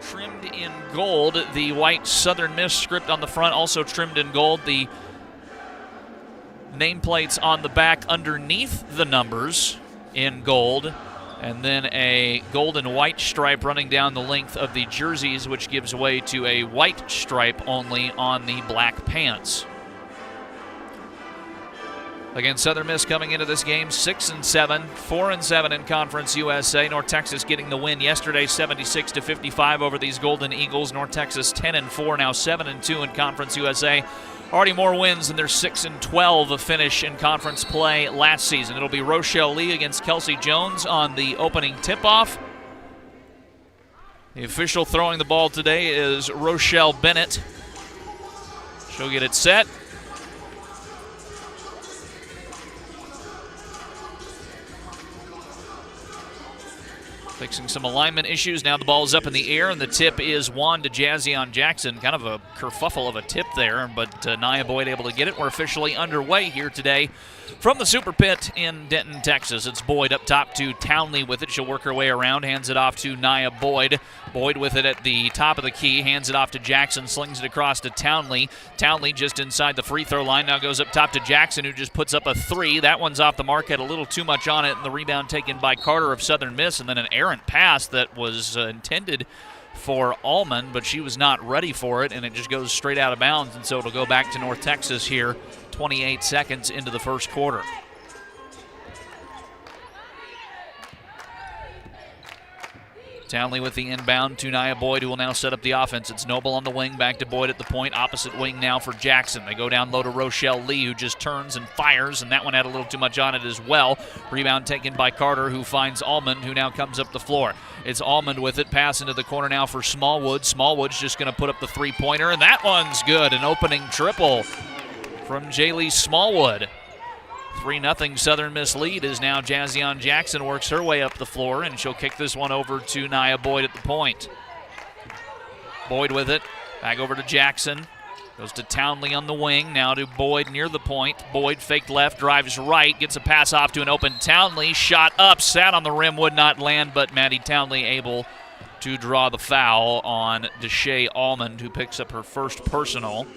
trimmed in gold. The white Southern Miss script on the front also trimmed in gold. The nameplates on the back underneath the numbers in gold. And then a gold and white stripe running down the length of the jerseys, which gives way to a white stripe only on the black pants. Again, Southern Miss coming into this game 6-7, 4-7 in Conference USA. North Texas getting the win yesterday, 76-55 over these Golden Eagles. North Texas 10-4, now 7-2 in Conference USA. Already more wins than their 6-12 finish in conference play last season. It'll be Rochelle Lee against Kelsey Jones on the opening tip-off. The official throwing the ball today is Rochelle Bennett. She'll get it set. Fixing some alignment issues. Now the ball is up in the air, and the tip is Wanda Jazzion Jackson. Kind of a kerfuffle of a tip there, but Nia Boyd able to get it. We're officially underway here today from the Super Pit in Denton, Texas. It's Boyd up top to Townley with it. She'll work her way around, hands it off to Nia Boyd. Boyd with it at the top of the key, hands it off to Jackson, slings it across to Townley. Townley just inside the free throw line, now goes up top to Jackson, who just puts up a three. That one's off the mark, had a little too much on it, and the rebound taken by Carter of Southern Miss, and then an errant pass that was intended for Allman, but she was not ready for it, and it just goes straight out of bounds, and so it'll go back to North Texas here 28 seconds into the first quarter. Townley with the inbound to Nia Boyd, who will now set up the offense. It's Noble on the wing, back to Boyd at the point. Opposite wing now for Jackson. They go down low to Rochelle Lee, who just turns and fires, and that one had a little too much on it as well. Rebound taken by Carter, who finds Almond, who now comes up the floor. It's Almond with it, pass into the corner now for Smallwood. Smallwood's just going to put up the three-pointer, and that one's good. An opening triple from Jaylee Smallwood. 3-0 Southern Miss lead as now Jazzion Jackson works her way up the floor, and she'll kick this one over to Nia Boyd at the point. Boyd with it, back over to Jackson. Goes to Townley on the wing, now to Boyd near the point. Boyd faked left, drives right, gets a pass off to an open Townley. Shot up, sat on the rim, would not land, but Maddie Townley able to draw the foul on Deshae Almond, who picks up her first personal.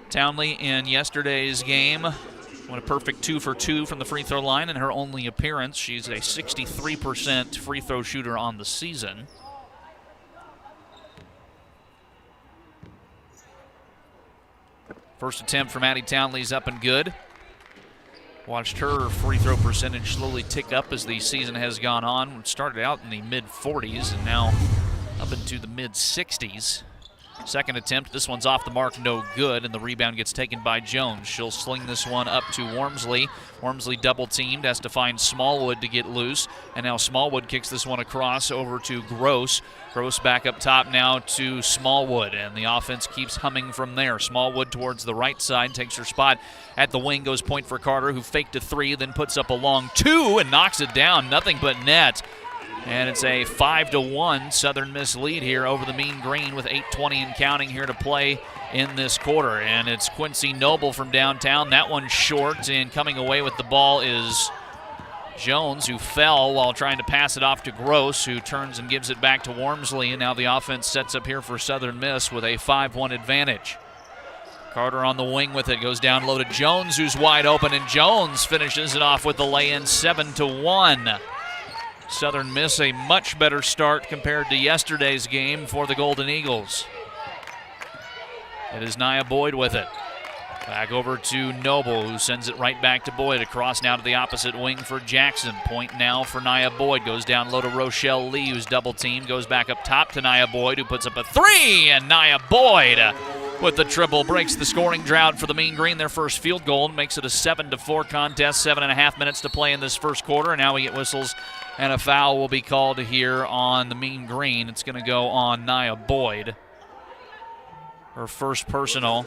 Townley in yesterday's game went a perfect 2 for 2 from the free throw line in her only appearance. She's a 63% free throw shooter on the season. First attempt from Maddie Townley's up and good. Watched her free throw percentage slowly tick up as the season has gone on. It started out in the mid-40s and now up into the mid-60s. Second attempt, this one's off the mark, no good, and the rebound gets taken by Jones. She'll sling this one up to Wormsley. Wormsley double-teamed, has to find Smallwood to get loose, and now Smallwood kicks this one across over to Gross. Gross back up top now to Smallwood, and the offense keeps humming from there. Smallwood towards the right side, takes her spot at the wing, goes point for Carter, who faked a three, then puts up a long two and knocks it down, nothing but net. And it's a 5-1 Southern Miss lead here over the Mean Green with 8:20 and counting here to play in this quarter. And it's Quincy Noble from downtown. That one's short, and coming away with the ball is Jones, who fell while trying to pass it off to Gross, who turns and gives it back to Wormsley. And now the offense sets up here for Southern Miss with a 5-1 advantage. Carter on the wing with it, goes down low to Jones, who's wide open, and Jones finishes it off with the lay-in, 7-1. Southern Miss a much better start compared to yesterday's game for the Golden Eagles. It is Nia Boyd with it. Back over to Noble, who sends it right back to Boyd. Across now to the opposite wing for Jackson. Point now for Nia Boyd. Goes down low to Rochelle Lee, who's double-teamed. Goes back up top to Nia Boyd, who puts up a three. And Nia Boyd with the triple breaks the scoring drought for the Mean Green. Their first field goal makes it a 7-4 contest. 7.5 minutes to play in this first quarter. And now we get whistles, and a foul will be called here on the Mean Green. It's going to go on Nia Boyd. Her first personal.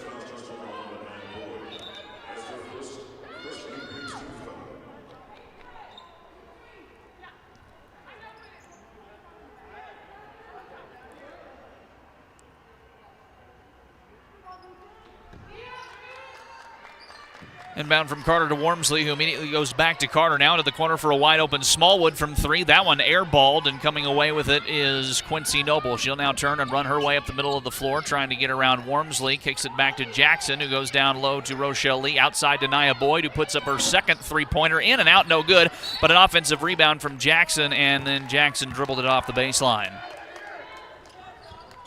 Inbound from Carter to Wormsley, who immediately goes back to Carter now to the corner for a wide open Smallwood from three. That one airballed, and coming away with it is Quincy Noble. She'll now turn and run her way up the middle of the floor, trying to get around Wormsley. Kicks it back to Jackson, who goes down low to Rochelle Lee. Outside to Nia Boyd, who puts up her second three-pointer. In and out, no good, but an offensive rebound from Jackson, and then Jackson dribbled it off the baseline.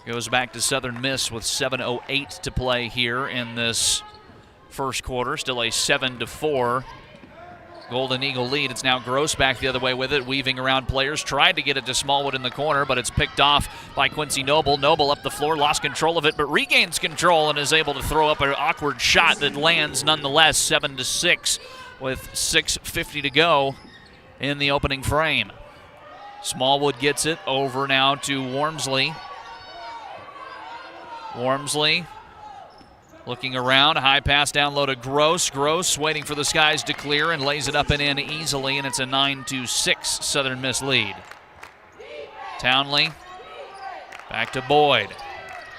Goes back to Southern Miss with 7:08 to play here in this first quarter. Still a 7-4 Golden Eagle lead. It's now Gross back the other way with it, weaving around players. Tried to get it to Smallwood in the corner, but it's picked off by Quincy Noble. Noble up the floor, lost control of it, but regains control and is able to throw up an awkward shot that lands nonetheless. 7-6 with 6:50 to go in the opening frame. Smallwood gets it over now to Wormsley. Wormsley looking around, high pass down low to Gross. Gross waiting for the skies to clear and lays it up and in easily, and it's a 9-6 Southern Miss lead. Townley back to Boyd.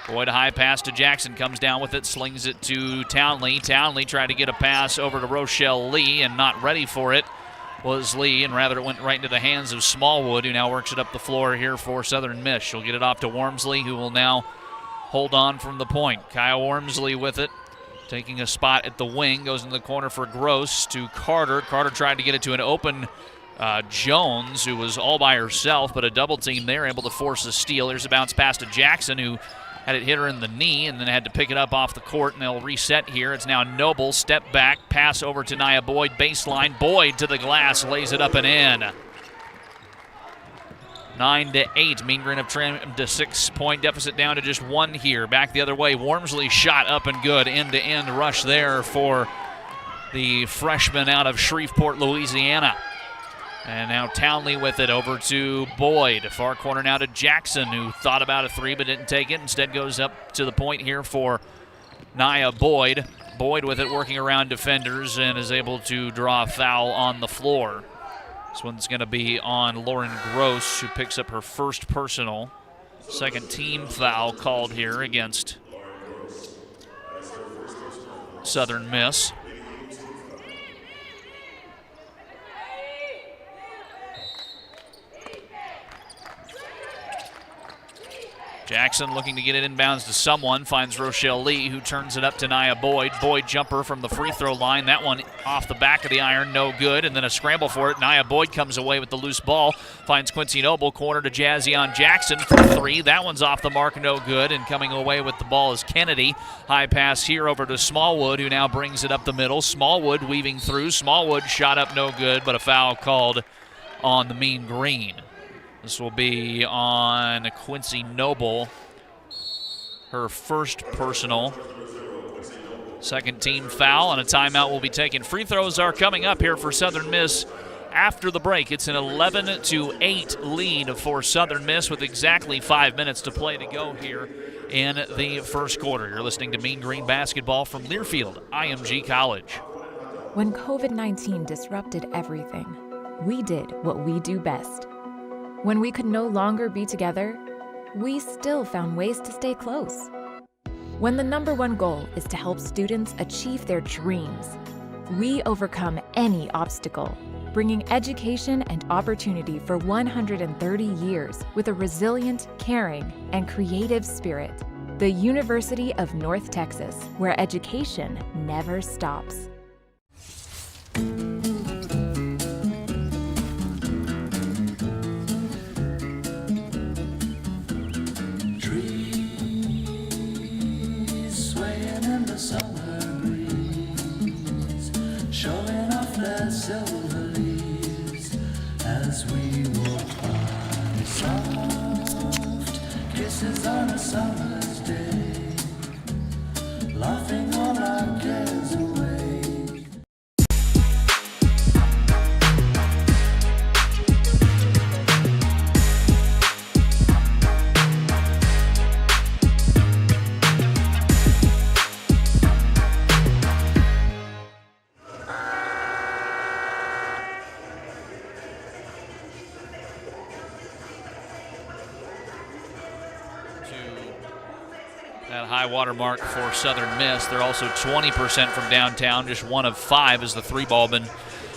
Boyd high pass to Jackson, comes down with it, slings it to Townley. Townley tried to get a pass over to Rochelle Lee, and not ready for it was Lee, and rather it went right into the hands of Smallwood, who now works it up the floor here for Southern Miss. She'll get it off to Wormsley, who will now hold on from the point. Kyle Wormsley with it, taking a spot at the wing, goes in the corner for Gross to Carter. Carter tried to get it to an open Jones, who was all by herself, but a double team there, able to force a steal. Here's a bounce pass to Jackson, who had it hit her in the knee and then had to pick it up off the court, and they'll reset here. It's now Noble, step back, pass over to Nia Boyd, baseline. Boyd to the glass, lays it up and in. 9-8. Mean Green have trimmed a 6-point deficit down to just one here. Back the other way. Wormsley shot up and good. End-to-end rush there for the freshman out of Shreveport, Louisiana. And now Townley with it over to Boyd. Far corner now to Jackson, who thought about a three but didn't take it. Instead goes up to the point here for Nia Boyd. Boyd with it, working around defenders, and is able to draw a foul on the floor. This one's going to be on Lauren Gross, who picks up her first personal. Second team foul called here against Southern Miss. Jackson looking to get it inbounds to someone, finds Rochelle Lee, who turns it up to Nia Boyd. Boyd jumper from the free throw line. That one off the back of the iron, no good, and then a scramble for it. Nia Boyd comes away with the loose ball, finds Quincy Noble, corner to Jazzion Jackson for three. That one's off the mark, no good, and coming away with the ball is Kennedy. High pass here over to Smallwood, who now brings it up the middle. Smallwood weaving through. Smallwood shot up no good, but a foul called on the Mean Green. This will be on Quincy Noble, her first personal. Second team foul, and a timeout will be taken. Free throws are coming up here for Southern Miss after the break. It's an 11-8 lead for Southern Miss with exactly 5 minutes to play to go here in the first quarter. You're listening to Mean Green Basketball from Learfield, IMG College. When COVID-19 disrupted everything, we did what we do best. When we could no longer be together, we still found ways to stay close. When the number one goal is to help students achieve their dreams, we overcome any obstacle, bringing education and opportunity for 130 years with a resilient, caring, and creative spirit. The University of North Texas, where education never stops. Silver leaves as we walk by, soft kisses on a summer's day, laughing all our cares away. high water mark for Southern Miss. They're also 20% from downtown, just 1 of 5 as the three ball been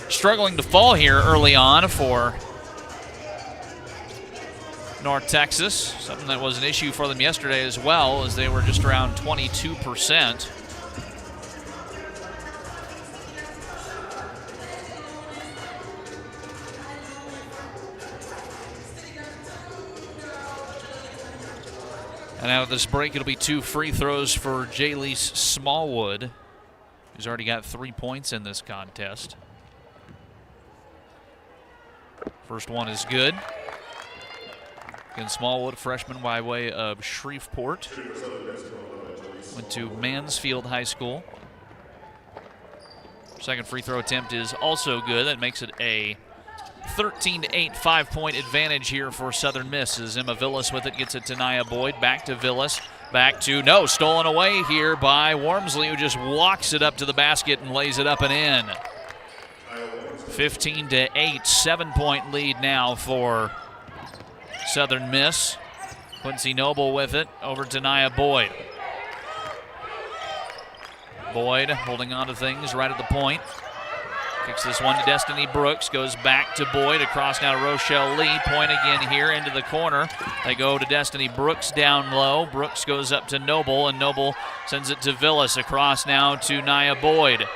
struggling to fall here early on for North Texas. Something that was an issue for them yesterday as well, as they were just around 22%. And out of this break, it'll be 2 free throws for Jaylease Smallwood, who's already got 3 points in this contest. First one is good. Again, Smallwood, freshman by way of Shreveport. Went to Mansfield High School. Second free throw attempt is also good. That makes it a 13-8 5-point advantage here for Southern Miss as Emma Villas with it gets it to Nia Boyd. Back to Villas. Back to, no, stolen away here by Wormsley, who just walks it up to the basket and lays it up and in. 15-8, 7-point lead now for Southern Miss. Quincy Noble with it over to Nia Boyd. Boyd holding on to things right at the point. Kicks this one to Destiny Brooks, goes back to Boyd, across now to Rochelle Lee. Point again here into the corner. They go to Destiny Brooks down low. Brooks goes up to Noble, and Noble sends it to Villas, across now to Nia Boyd.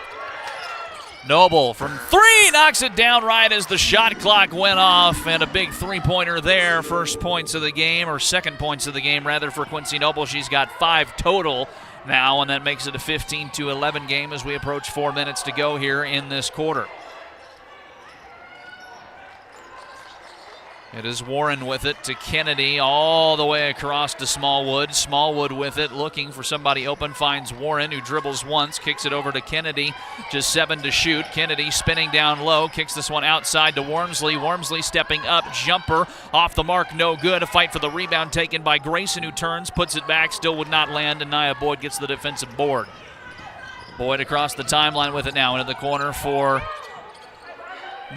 Noble from 3 knocks it down right as the shot clock went off, and a big three-pointer there. First points of the game, or second points of the game rather, for Quincy Noble. She's got 5 total now, and that makes it a 15-11 game as we approach 4 minutes to go here in this quarter. It is Warren with it to Kennedy, all the way across to Smallwood. Smallwood with it, looking for somebody open, finds Warren, who dribbles once, kicks it over to Kennedy, just 7 to shoot. Kennedy spinning down low, kicks this one outside to Wormsley. Wormsley stepping up, jumper off the mark, no good. A fight for the rebound taken by Grayson, who turns, puts it back, still would not land, and Nia Boyd gets the defensive board. Boyd across the timeline with it now, into the corner for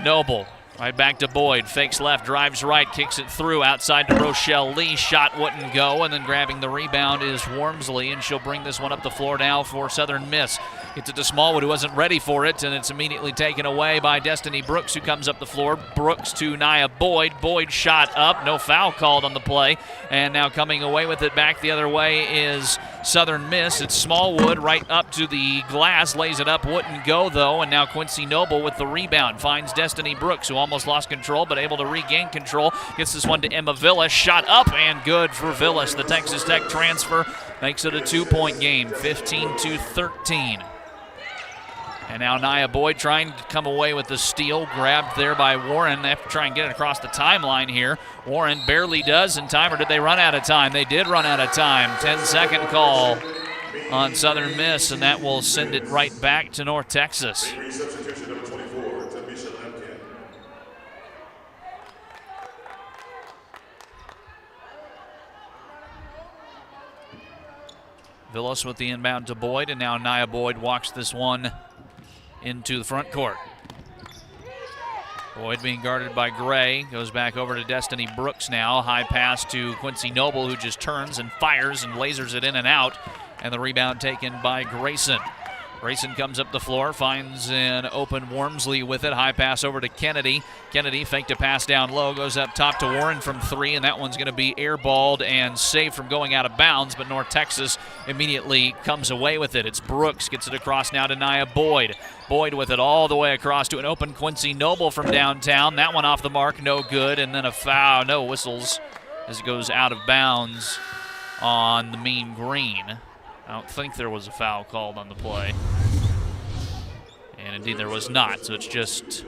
Noble. Right back to Boyd, fakes left, drives right, kicks it through, outside to Rochelle Lee. Shot wouldn't go, and then grabbing the rebound is Wormsley, and she'll bring this one up the floor now for Southern Miss. Gets it to Smallwood, who wasn't ready for it, and it's immediately taken away by Destiny Brooks, who comes up the floor. Brooks to Nia Boyd. Boyd shot up, no foul called on the play, and now coming away with it back the other way is Southern Miss. It's Smallwood right up to the glass, lays it up, wouldn't go though, and now Quincy Noble with the rebound finds Destiny Brooks, who almost lost control but able to regain control. Gets this one to Emma Villas, shot up and good for Villas. The Texas Tech transfer makes it a 2-point game, 15-13. And now Nia Boyd trying to come away with the steal, grabbed there by Warren. They have to try and get it across the timeline here. Warren barely does in time, or did they run out of time? They did run out of time. 10-second call on Southern Miss, and that will send it right back to North Texas. Villas with the inbound to Boyd, and now Nia Boyd walks this one into the front court. Boyd being guarded by Gray, goes back over to Destiny Brooks now. High pass to Quincy Noble, who just turns and fires and lasers it in and out, and the rebound taken by Grayson. Grayson comes up the floor, finds an open Wormsley with it. High pass over to Kennedy. Kennedy faked a pass down low, goes up top to Warren from 3, and that one's going to be airballed and saved from going out of bounds, but North Texas immediately comes away with it. It's Brooks, gets it across now to Nia Boyd. Boyd with it all the way across to an open Quincy Noble from downtown. That one off the mark, no good, and then a foul, no whistles, as it goes out of bounds on the mean green. I don't think there was a foul called on the play. And indeed there was not, so it's just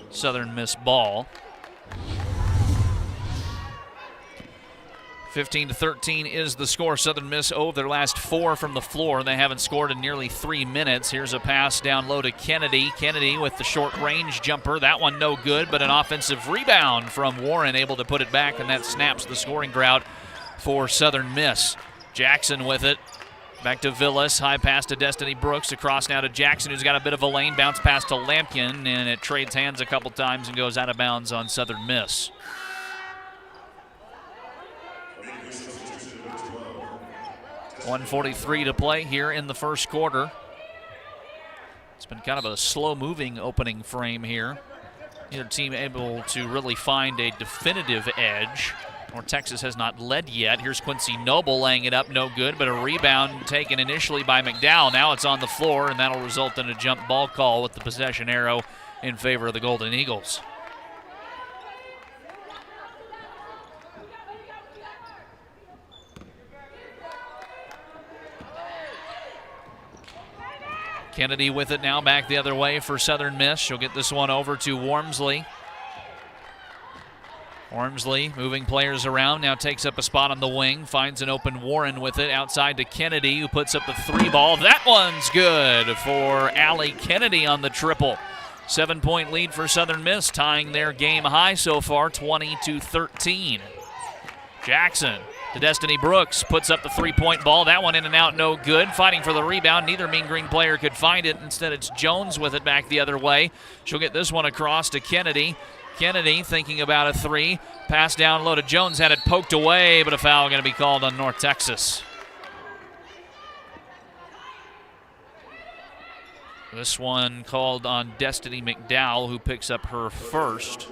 Southern Miss ball. 15-13 is the score. Southern Miss their last 4 from the floor. They haven't scored in nearly 3 minutes. Here's a pass down low to Kennedy. Kennedy with the short range jumper. That one no good, but an offensive rebound from Warren, able to put it back, and that snaps the scoring drought for Southern Miss. Jackson with it. Back to Villas, high pass to Destiny Brooks, across now to Jackson, who's got a bit of a lane, bounce pass to Lampkin, and it trades hands a couple times and goes out of bounds on Southern Miss. 1:43 to play here in the first quarter. It's been kind of a slow-moving opening frame here. Neither team able to really find a definitive edge. North Texas has not led yet. Here's Quincy Noble laying it up, no good, but a rebound taken initially by McDowell. Now it's on the floor, and that'll result in a jump ball call with the possession arrow in favor of the Golden Eagles. Kennedy with it now, back the other way for Southern Miss. She'll get this one over to Wormsley. Wormsley moving players around, now takes up a spot on the wing, finds an open Warren with it outside to Kennedy, who puts up the 3 ball. That one's good for Allie Kennedy on the triple. 7-point lead for Southern Miss, tying their game high so far, 20-13. Jackson to Destiny Brooks, puts up the 3-point ball. That one in and out, no good. Fighting for the rebound, neither Mean Green player could find it. Instead, it's Jones with it back the other way. She'll get this one across to Kennedy. Kennedy thinking about a 3. Pass down low to Jones, had it poked away, but a foul going to be called on North Texas. This one called on Destiny McDowell, who picks up her first.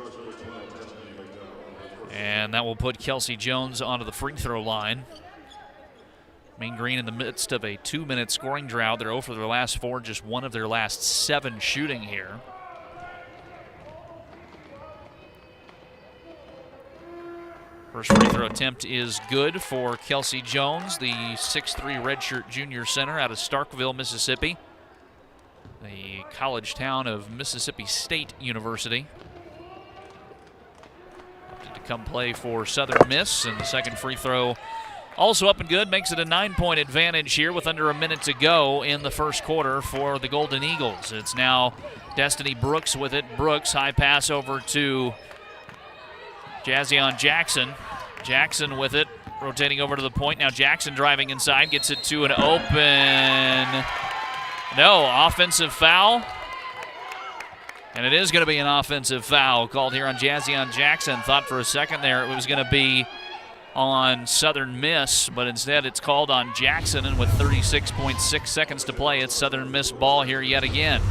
And that will put Kelsey Jones onto the free throw line. Mean Green in the midst of a 2-minute scoring drought. They're 0 for their last 4, just 1 of their last 7 shooting here. First free throw attempt is good for Kelsey Jones, the 6'3" redshirt junior center out of Starkville, Mississippi, the college town of Mississippi State University. Opted to come play for Southern Miss, and the second free throw also up and good, makes it a 9-point advantage here with under a minute to go in the first quarter for the Golden Eagles. It's now Destiny Brooks with it. Brooks, high pass over to Jazzion Jackson. Jackson with it, rotating over to the point. Now Jackson driving inside, gets it to an open. No, offensive foul. And it is going to be an offensive foul called here on Jazzion Jackson. Thought for a second there it was going to be on Southern Miss, but instead it's called on Jackson, and with 36.6 seconds to play, it's Southern Miss ball here yet again.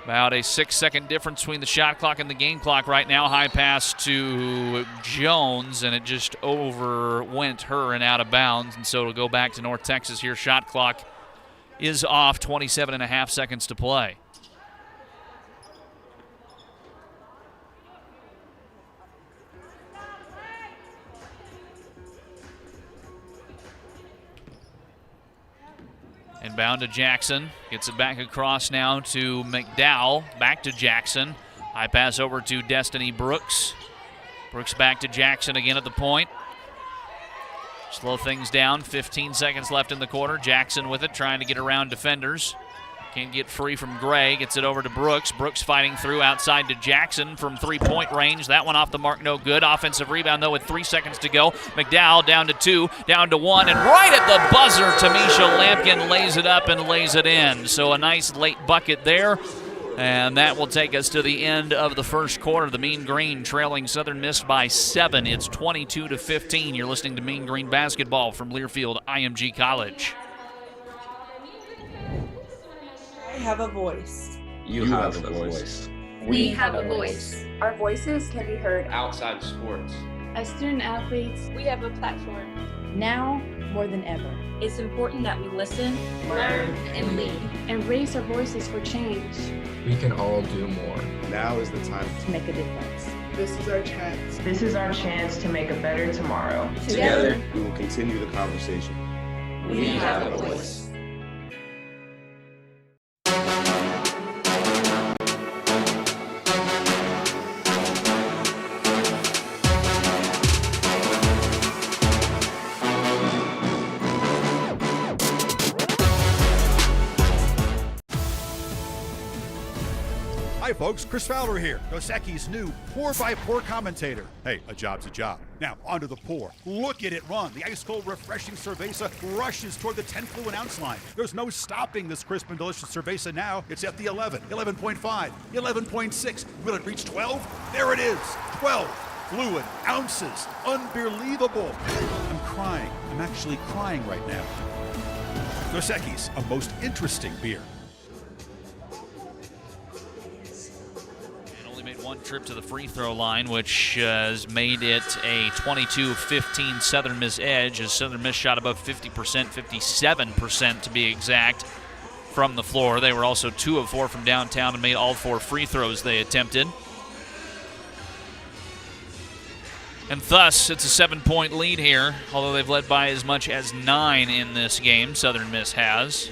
About a 6-second difference between the shot clock and the game clock right now. High pass to Jones, and it just overwent her and out of bounds, and so it'll go back to North Texas here. Shot clock is off, 27.5 seconds to play. Inbound to Jackson. Gets it back across now to McDowell. Back to Jackson. High pass over to Destiny Brooks. Brooks back to Jackson again at the point. Slow things down. 15 seconds left in the quarter. Jackson with it, trying to get around defenders. Can't get free from Gray. Gets it over to Brooks. Brooks fighting through outside to Jackson from 3-point range. That one off the mark, no good. Offensive rebound, though, with 3 seconds to go. McDowell down to 2, down to 1, and right at the buzzer, Tamisha Lampkin lays it up and lays it in. So a nice late bucket there. And that will take us to the end of the first quarter. The Mean Green trailing Southern Miss by 7. It's 22-15. You're listening to Mean Green basketball from Learfield IMG College. I have a voice. You have a voice. We have a voice. Our voices can be heard Outside of sports. As student athletes, we have a platform. Now more than ever. It's important that we listen, learn, and lead, and raise our voices for change. We can all do more. Now is the time To make a difference. This is our chance. This is our chance to make a better tomorrow. Together, we will continue the conversation. We have a voice. Hi folks, Chris Fowler here, Dos Equis' new pour-by-pour commentator. Hey, a job's a job. Now, onto the pour. Look at it run. The ice-cold, refreshing cerveza rushes toward the 10 fluid ounce line. There's no stopping this crisp and delicious cerveza now. It's at the 11, 11.5, 11.6. Will it reach 12? There it is, 12 fluid ounces. Unbelievable. I'm crying. I'm actually crying right now. Dos Equis, a most interesting beer. And only made one trip to the free throw line, which has made it a 22-15 Southern Miss edge, as Southern Miss shot above 50%, 57% to be exact, from the floor. They were also 2 of 4 from downtown and made all 4 free throws they attempted. And thus, it's a 7-point lead here, although they've led by as much as 9 in this game, Southern Miss has.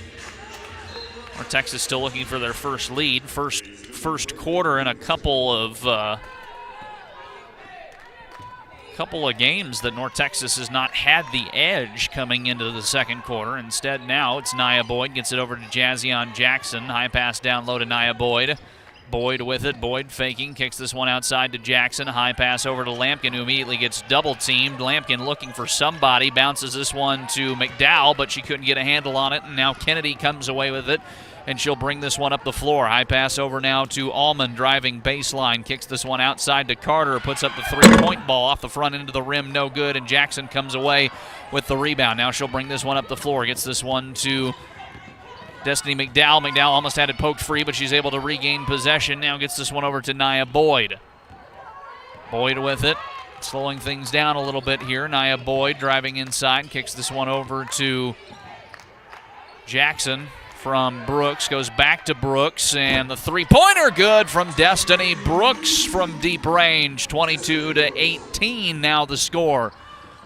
North Texas still looking for their first lead. First quarter in a couple of games that North Texas has not had the edge coming into the second quarter. Instead, now it's Nia Boyd, gets it over to Jazzion Jackson. High pass down low to Nia Boyd. Boyd with it. Boyd faking, kicks this one outside to Jackson. High pass over to Lampkin, who immediately gets double-teamed. Lampkin looking for somebody, bounces this one to McDowell, but she couldn't get a handle on it, and now Kennedy comes away with it, and she'll bring this one up the floor. High pass over now to Allman, driving baseline, kicks this one outside to Carter, puts up the three-point ball off the front end of the rim, no good, and Jackson comes away with the rebound. Now she'll bring this one up the floor, gets this one to Destiny McDowell. McDowell almost had it poked free, but she's able to regain possession. Now gets this one over to Nia Boyd. Boyd with it, slowing things down a little bit here. Nia Boyd driving inside, kicks this one over to Jackson from Brooks. Goes back to Brooks, and the three-pointer good from Destiny Brooks from deep range. 22-18 now the score,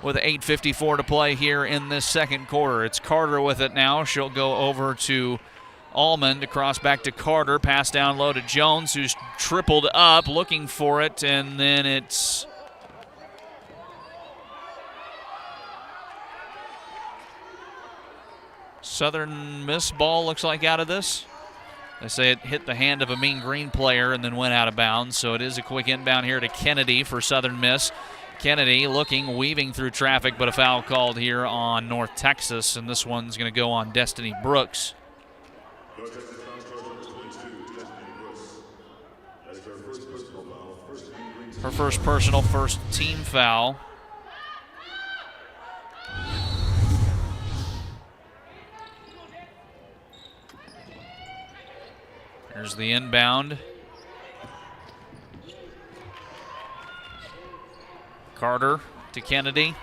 with 8:54 to play here in this second quarter. It's Carter with it now. She'll go over to Allman to cross back to Carter. Pass down low to Jones, who's tripled up, looking for it, and then it's Southern Miss ball, looks like, out of this. They say it hit the hand of a Mean Green player and then went out of bounds, so it is a quick inbound here to Kennedy for Southern Miss. Kennedy looking, weaving through traffic, but a foul called here on North Texas, and this one's going to go on Destiny Brooks. Her first personal, first team foul. Here's the inbound. Carter to Kennedy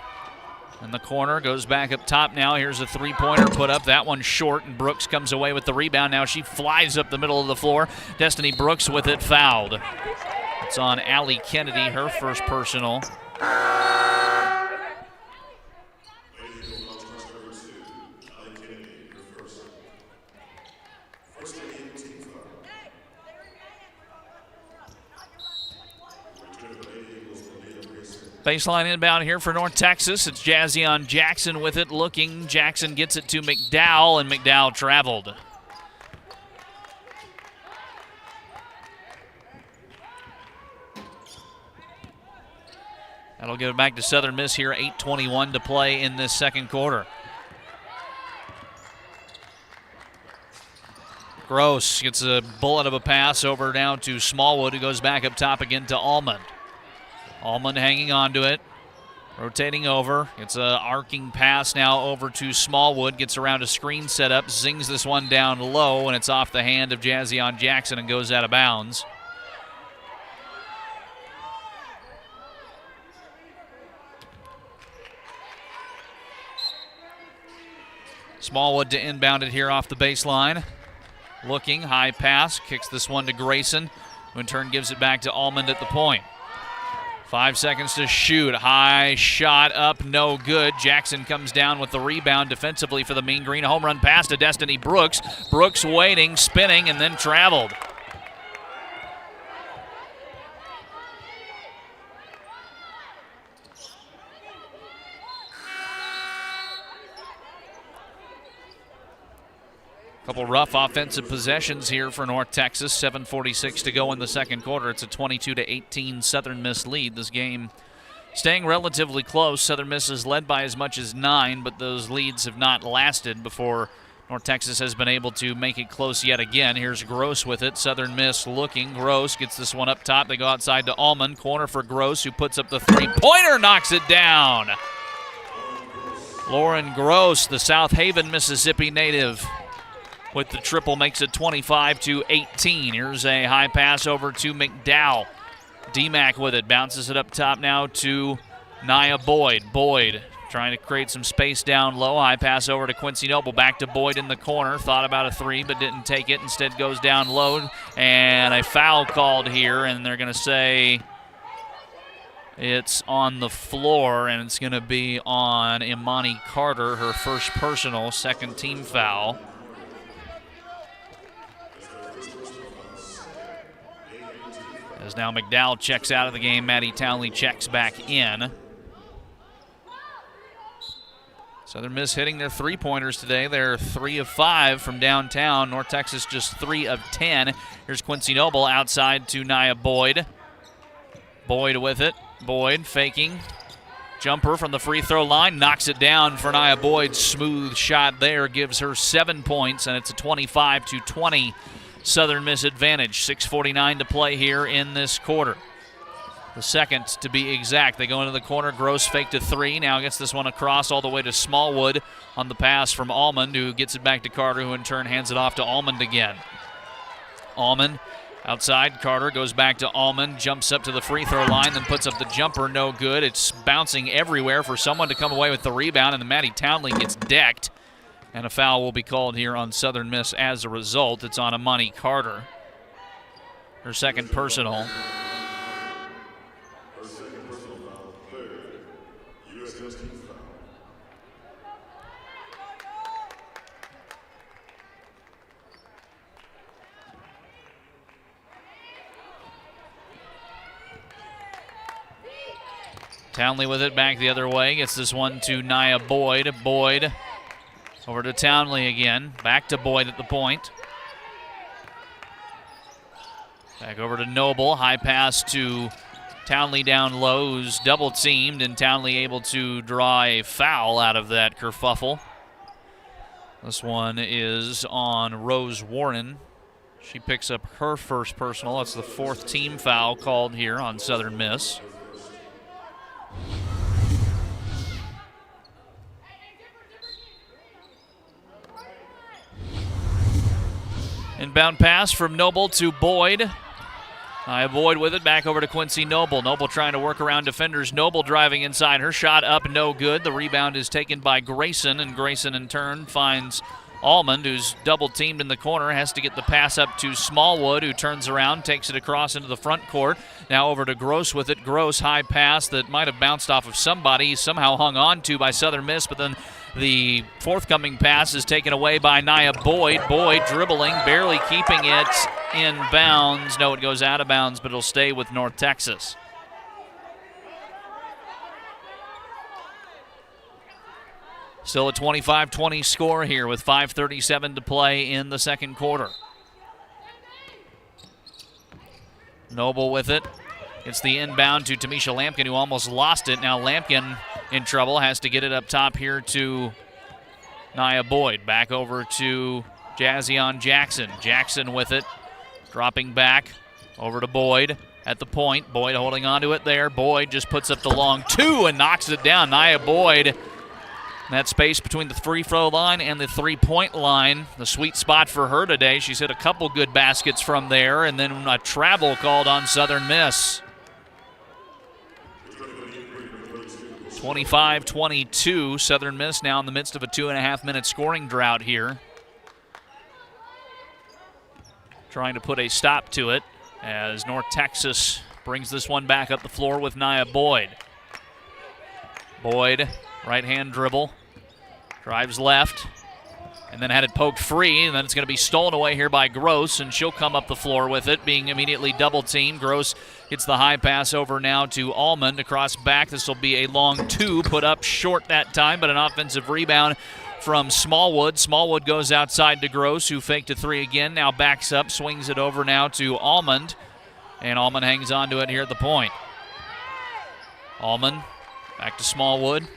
in the corner, goes back up top now. Here's a three-pointer put up. That one's short, and Brooks comes away with the rebound. Now she flies up the middle of the floor. Destiny Brooks with it, fouled. It's on Allie Kennedy, her first personal. Baseline inbound here for North Texas. It's Jazzion Jackson with it, looking. Jackson gets it to McDowell, and McDowell traveled. That'll give it back to Southern Miss here. 8:21 to play in this second quarter. Gross gets a bullet of a pass over down to Smallwood, who goes back up top again to Allman. Allman hanging on to it, rotating over. It's an arcing pass now over to Smallwood. Gets around a screen setup, zings this one down low, and it's off the hand of Jazzion Jackson and goes out of bounds. Smallwood to inbound it here off the baseline. Looking, high pass, kicks this one to Grayson, who in turn gives it back to Allman at the point. 5 seconds to shoot. High shot up, no good. Jackson comes down with the rebound defensively for the Mean Green. Home run pass to Destiny Brooks. Brooks waiting, spinning, and then traveled. Couple rough offensive possessions here for North Texas. 7:46 to go in the second quarter. It's a 22-18 Southern Miss lead. This game staying relatively close. Southern Miss is led by as much as 9, but those leads have not lasted before North Texas has been able to make it close yet again. Here's Gross with it. Southern Miss looking. Gross gets this one up top. They go outside to Allman. Corner for Gross, who puts up the three-pointer, knocks it down. Lauren Gross, the South Haven, Mississippi native, with the triple, makes it 25-18. Here's a high pass over to McDowell. DMAC with it, bounces it up top now to Nia Boyd. Boyd trying to create some space down low. High pass over to Quincy Noble. Back to Boyd in the corner. Thought about a three, but didn't take it. Instead goes down low. And a foul called here, and they're going to say it's on the floor, and it's going to be on Imani Carter, her first personal, second team foul. As now McDowell checks out of the game, Maddie Townley checks back in. Southern Miss hitting their three-pointers today. They're 3 of 5 from downtown. North Texas just 3 of 10. Here's Quincy Noble outside to Nia Boyd. Boyd with it. Boyd faking. Jumper from the free throw line. Knocks it down for Nia Boyd. Smooth shot there. Gives her 7 points, and it's a 25-20 Southern Miss advantage. 6:49 to play here in this quarter. The second, to be exact. They go into the corner. Gross faked a three. Now gets this one across all the way to Smallwood on the pass from Almond, who gets it back to Carter, who in turn hands it off to Almond again. Almond outside. Carter goes back to Almond. Jumps up to the free throw line, then puts up the jumper. No good. It's bouncing everywhere for someone to come away with the rebound, and then Maddie Townley gets decked. And a foul will be called here on Southern Miss as a result. It's on Imani Carter. Her second personal. Townley with it back the other way. Gets this one to Nia Boyd. Boyd over to Townley again. Back to Boyd at the point. Back over to Noble. High pass to Townley down low, who's double teamed, and Townley able to draw a foul out of that kerfuffle. This one is on Rose Warren. She picks up her first personal. That's the fourth team foul called here on Southern Miss. Inbound pass from Noble to Boyd. Boyd with it, back over to Quincy Noble. Noble trying to work around defenders. Noble driving inside. Her shot up, no good. The rebound is taken by Grayson, and Grayson in turn finds Almond, who's double teamed in the corner, has to get the pass up to Smallwood, who turns around, takes it across into the front court. Now over to Gross with it. Gross, high pass that might have bounced off of somebody, somehow hung on to by Southern Miss, but then the forthcoming pass is taken away by Nia Boyd. Boyd dribbling, barely keeping it in bounds. No, it goes out of bounds, but it'll stay with North Texas. Still a 25-20 score here with 5:37 to play in the second quarter. Noble with it. It's the inbound to Tamisha Lampkin, who almost lost it. Now Lampkin in trouble, has to get it up top here to Nia Boyd. Back over to Jazzion Jackson. Jackson with it, dropping back over to Boyd at the point. Boyd holding on to it there. Boyd just puts up the long two and knocks it down. Nia Boyd, that space between the free throw line and the three-point line, the sweet spot for her today. She's hit a couple good baskets from there, and then a travel called on Southern Miss. 25-22, Southern Miss now in the midst of a 2.5-minute scoring drought here. Trying to put a stop to it as North Texas brings this one back up the floor with Nia Boyd. Boyd, right-hand dribble, drives left, and then had it poked free, and then it's going to be stolen away here by Gross, and she'll come up the floor with it, being immediately double-teamed. Gross gets the high pass over now to Almond across back. This will be a long two, put up short that time, but an offensive rebound from Smallwood. Smallwood goes outside to Gross, who faked a three again, now backs up, swings it over now to Almond, and Almond hangs on to it here at the point. Almond back to Smallwood.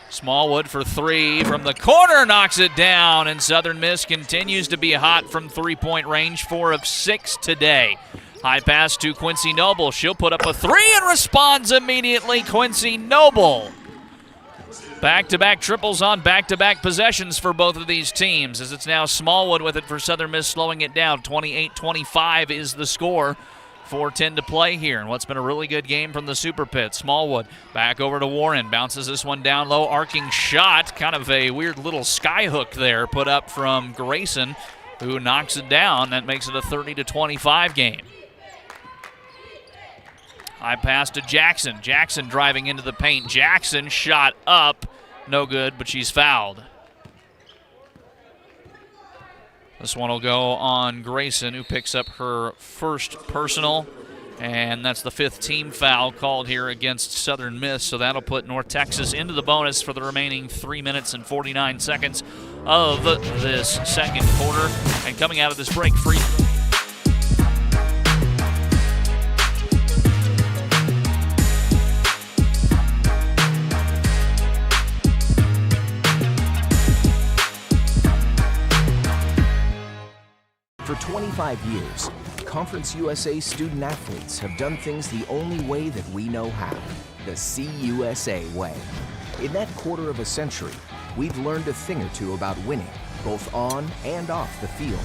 Smallwood for three from the corner, knocks it down, and Southern Miss continues to be hot from three-point range, 4 of 6 today. High pass to Quincy Noble. She'll put up a three and responds immediately. Quincy Noble Back-to-back triples on back-to-back possessions for both of these teams, as it's now Smallwood with it for Southern Miss, slowing it down. 28-25 is the score. 4:10 to play here, and what's been a really good game from the Super Pit. Smallwood back over to Warren, bounces this one down low, arcing shot, kind of a weird little sky hook there put up from Grayson, who knocks it down. That makes it a 30-25 game. High pass to Jackson. Jackson driving into the paint. Jackson shot up. No good, but she's fouled. This one will go on Grayson, who picks up her first personal. And that's the 5th team foul called here against Southern Miss. So that'll put North Texas into the bonus for the remaining 3 minutes and 49 seconds of this second quarter. And coming out of this break, free. For 25 years, Conference USA student athletes have done things the only way that we know how, the CUSA way. In that quarter of a century, we've learned a thing or two about winning, both on and off the field.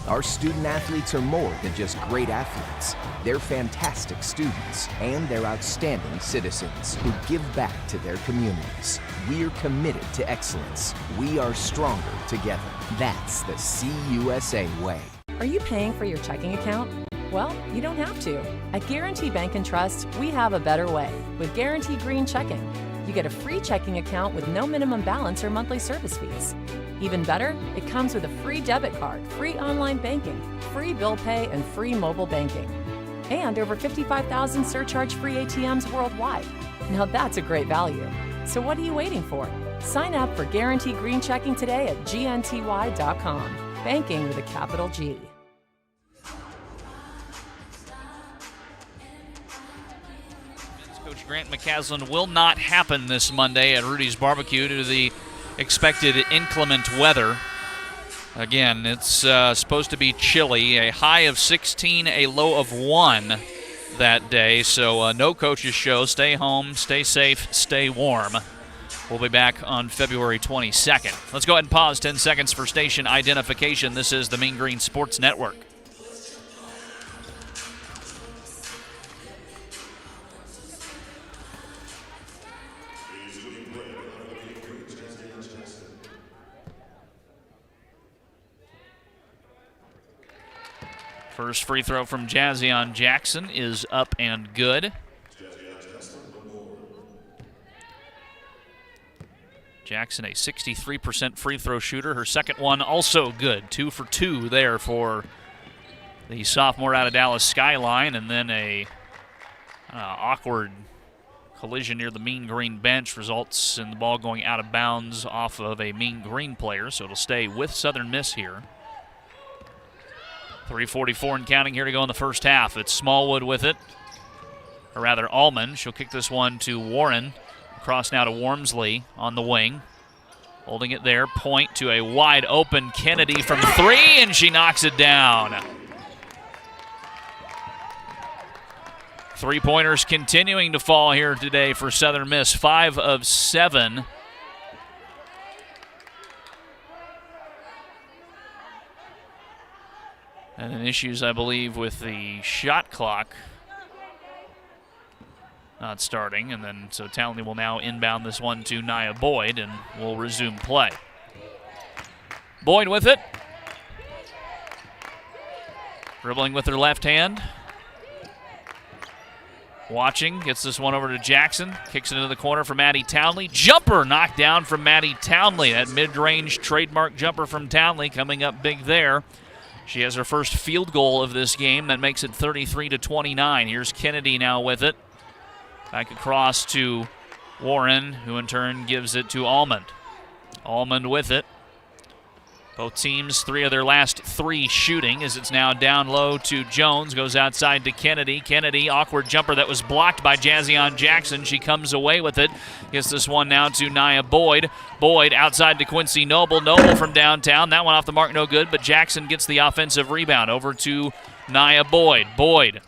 Our student athletes are more than just great athletes. They're fantastic students, and they're outstanding citizens who give back to their communities. We're committed to excellence. We are stronger together. That's the CUSA way. Are you paying for your checking account? Well, you don't have to. At Guarantee Bank and Trust, we have a better way with Guarantee Green Checking. You get a free checking account with no minimum balance or monthly service fees. Even better, it comes with a free debit card, free online banking, free bill pay, and free mobile banking. And over 55,000 surcharge-free ATMs worldwide. Now that's a great value. So what are you waiting for? Sign up for Guarantee Green Checking today at gnty.com. Banking with a capital G. Coach Grant McCaslin will not happen this Monday at Rudy's Barbecue due to the expected inclement weather. Again, it's supposed to be chilly, a high of 16, a low of 1 that day. So no coaches show. Stay home, stay safe, stay warm. We'll be back on February 22nd. Let's go ahead and pause 10 seconds for station identification. This is the Mean Green Sports Network. First free throw from Jazzion Jackson is up and good. Jackson, a 63% free throw shooter. Her second one also good. 2 for 2 there for the sophomore out of Dallas Skyline. And then a awkward collision near the Mean Green bench results in the ball going out of bounds off of a Mean Green player. So it'll stay with Southern Miss here. 3:44 and counting here to go in the first half. It's Smallwood with it, or rather Allman. She'll kick this one to Warren. Across now to Wormsley on the wing. Holding it there. Point to a wide open Kennedy from 3, and she knocks it down. Three-pointers continuing to fall here today for Southern Miss. 5 of 7. And then issues, I believe, with the shot clock not starting. And then so Townley will now inbound this one to Nia Boyd, and we'll resume play. Boyd with it. Dribbling with her left hand. Watching, gets this one over to Jackson. Kicks it into the corner for Maddie Townley. Jumper knocked down from Maddie Townley. That mid-range trademark jumper from Townley coming up big there. She has her first field goal of this game. That makes it 33-29. Here's Kennedy now with it. Back across to Warren, who in turn gives it to Almond. Almond with it. Both teams, 3 of their last 3 shooting, as it's now down low to Jones. Goes outside to Kennedy. Kennedy, awkward jumper that was blocked by Jazzion Jackson. She comes away with it. Gets this one now to Nia Boyd. Boyd outside to Quincy Noble. Noble from downtown. That one off the mark, no good, but Jackson gets the offensive rebound over to Nia Boyd. Boyd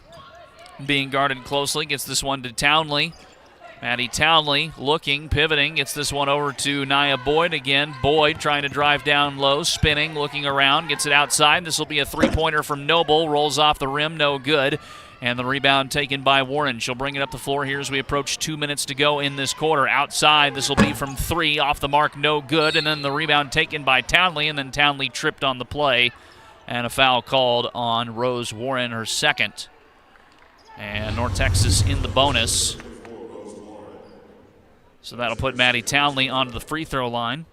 being guarded closely. Gets this one to Townley. Maddie Townley looking, pivoting, gets this one over to Nia Boyd again. Boyd trying to drive down low, spinning, looking around, gets it outside. This will be a three-pointer from Noble, rolls off the rim, no good. And the rebound taken by Warren. She'll bring it up the floor here as we approach 2 minutes to go in this quarter. Outside, this will be from three, off the mark, no good. And then the rebound taken by Townley, and then Townley tripped on the play. And a foul called on Rose Warren, her second. And North Texas in the bonus. So that'll put Maddie Townley onto the free throw line.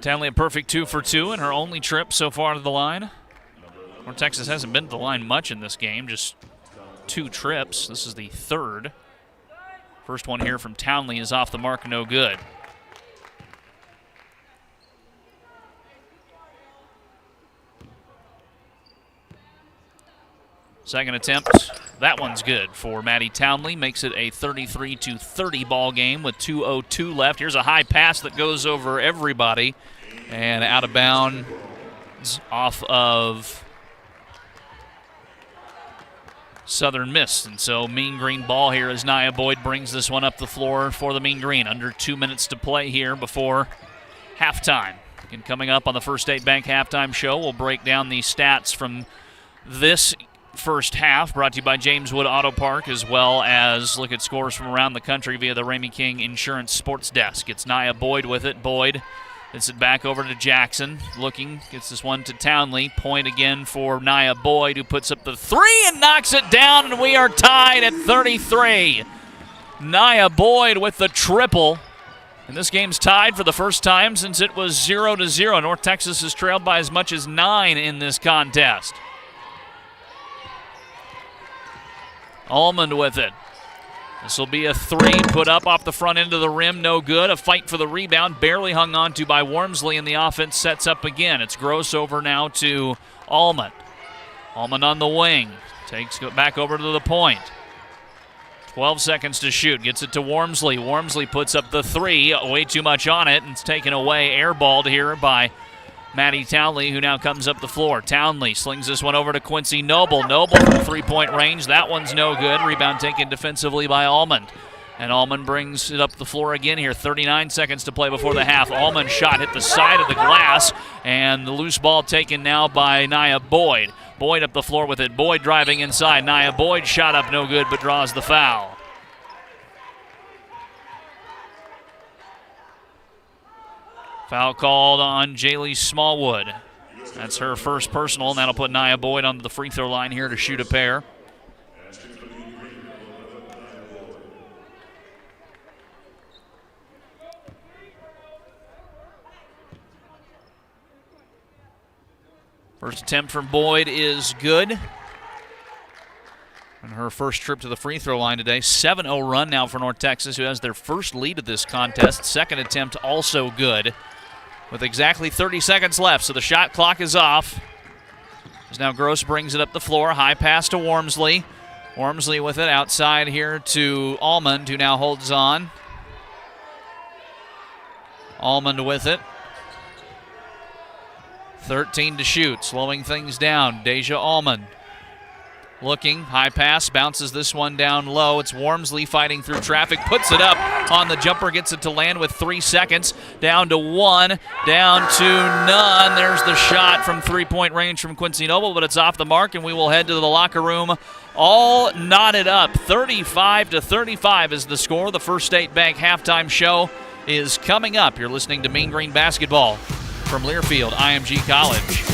Townley a perfect 2 for 2 in her only trip so far to the line. North Texas hasn't been to the line much in this game, just 2 trips. This is the third. First one here from Townley is off the mark, no good. Second attempt, that one's good for Maddie Townley. Makes it a 33-30 ball game with 2:02 left. Here's a high pass that goes over everybody and out of bounds off of Southern Miss. And so Mean Green ball here as Nia Boyd brings this one up the floor for the Mean Green. Under 2 minutes to play here before halftime. And coming up on the First State Bank halftime show, we'll break down the stats from this first half, brought to you by James Wood Auto Park, as well as look at scores from around the country via the Ramey King Insurance Sports Desk. It's Nia Boyd with it. Boyd gets it back over to Jackson. Looking, gets this one to Townley. Point again for Nia Boyd, who puts up the three and knocks it down, and we are tied at 33. Nia Boyd with the triple. And this game's tied for the first time since it was 0-0. North Texas has trailed by as much as 9 in this contest. Almond with it. This will be a three put up off the front end of the rim, no good. A fight for the rebound, barely hung on to by Wormsley, and the offense sets up again. It's Gross over now to Almond. Almond on the wing, takes it back over to the point. 12 seconds to shoot, gets it to Wormsley. Wormsley puts up the three, way too much on it, and it's taken away, airballed here by Maddie Townley, who now comes up the floor. Townley slings this one over to Quincy Noble. Noble from three-point range. That one's no good. Rebound taken defensively by Almond. And Almond brings it up the floor again here. 39 seconds to play before the half. Almond shot hit the side of the glass. And the loose ball taken now by Nia Boyd. Boyd up the floor with it. Boyd driving inside. Nia Boyd shot up no good but draws the foul. Foul called on Jaylee Smallwood. That's her first personal, and that'll put Nia Boyd onto the free throw line here to shoot a pair. First attempt from Boyd is good. And her first trip to the free throw line today. 7-0 run now for North Texas, who has their first lead of this contest. Second attempt also good, with exactly 30 seconds left, so the shot clock is off. As now Gross brings it up the floor. High pass to Wormsley. Wormsley with it outside here to Almond, who now holds on. Almond with it. 13 to shoot, slowing things down. Deja Almond. Looking, high pass, bounces this one down low. It's Wormsley fighting through traffic, puts it up on the jumper, gets it to land with 3 seconds. Down to 1, down to none. There's the shot from three-point range from Quincy Noble, but it's off the mark, and we will head to the locker room all knotted up. 35-35 is the score. The First State Bank halftime show is coming up. You're listening to Mean Green Basketball from Learfield IMG College.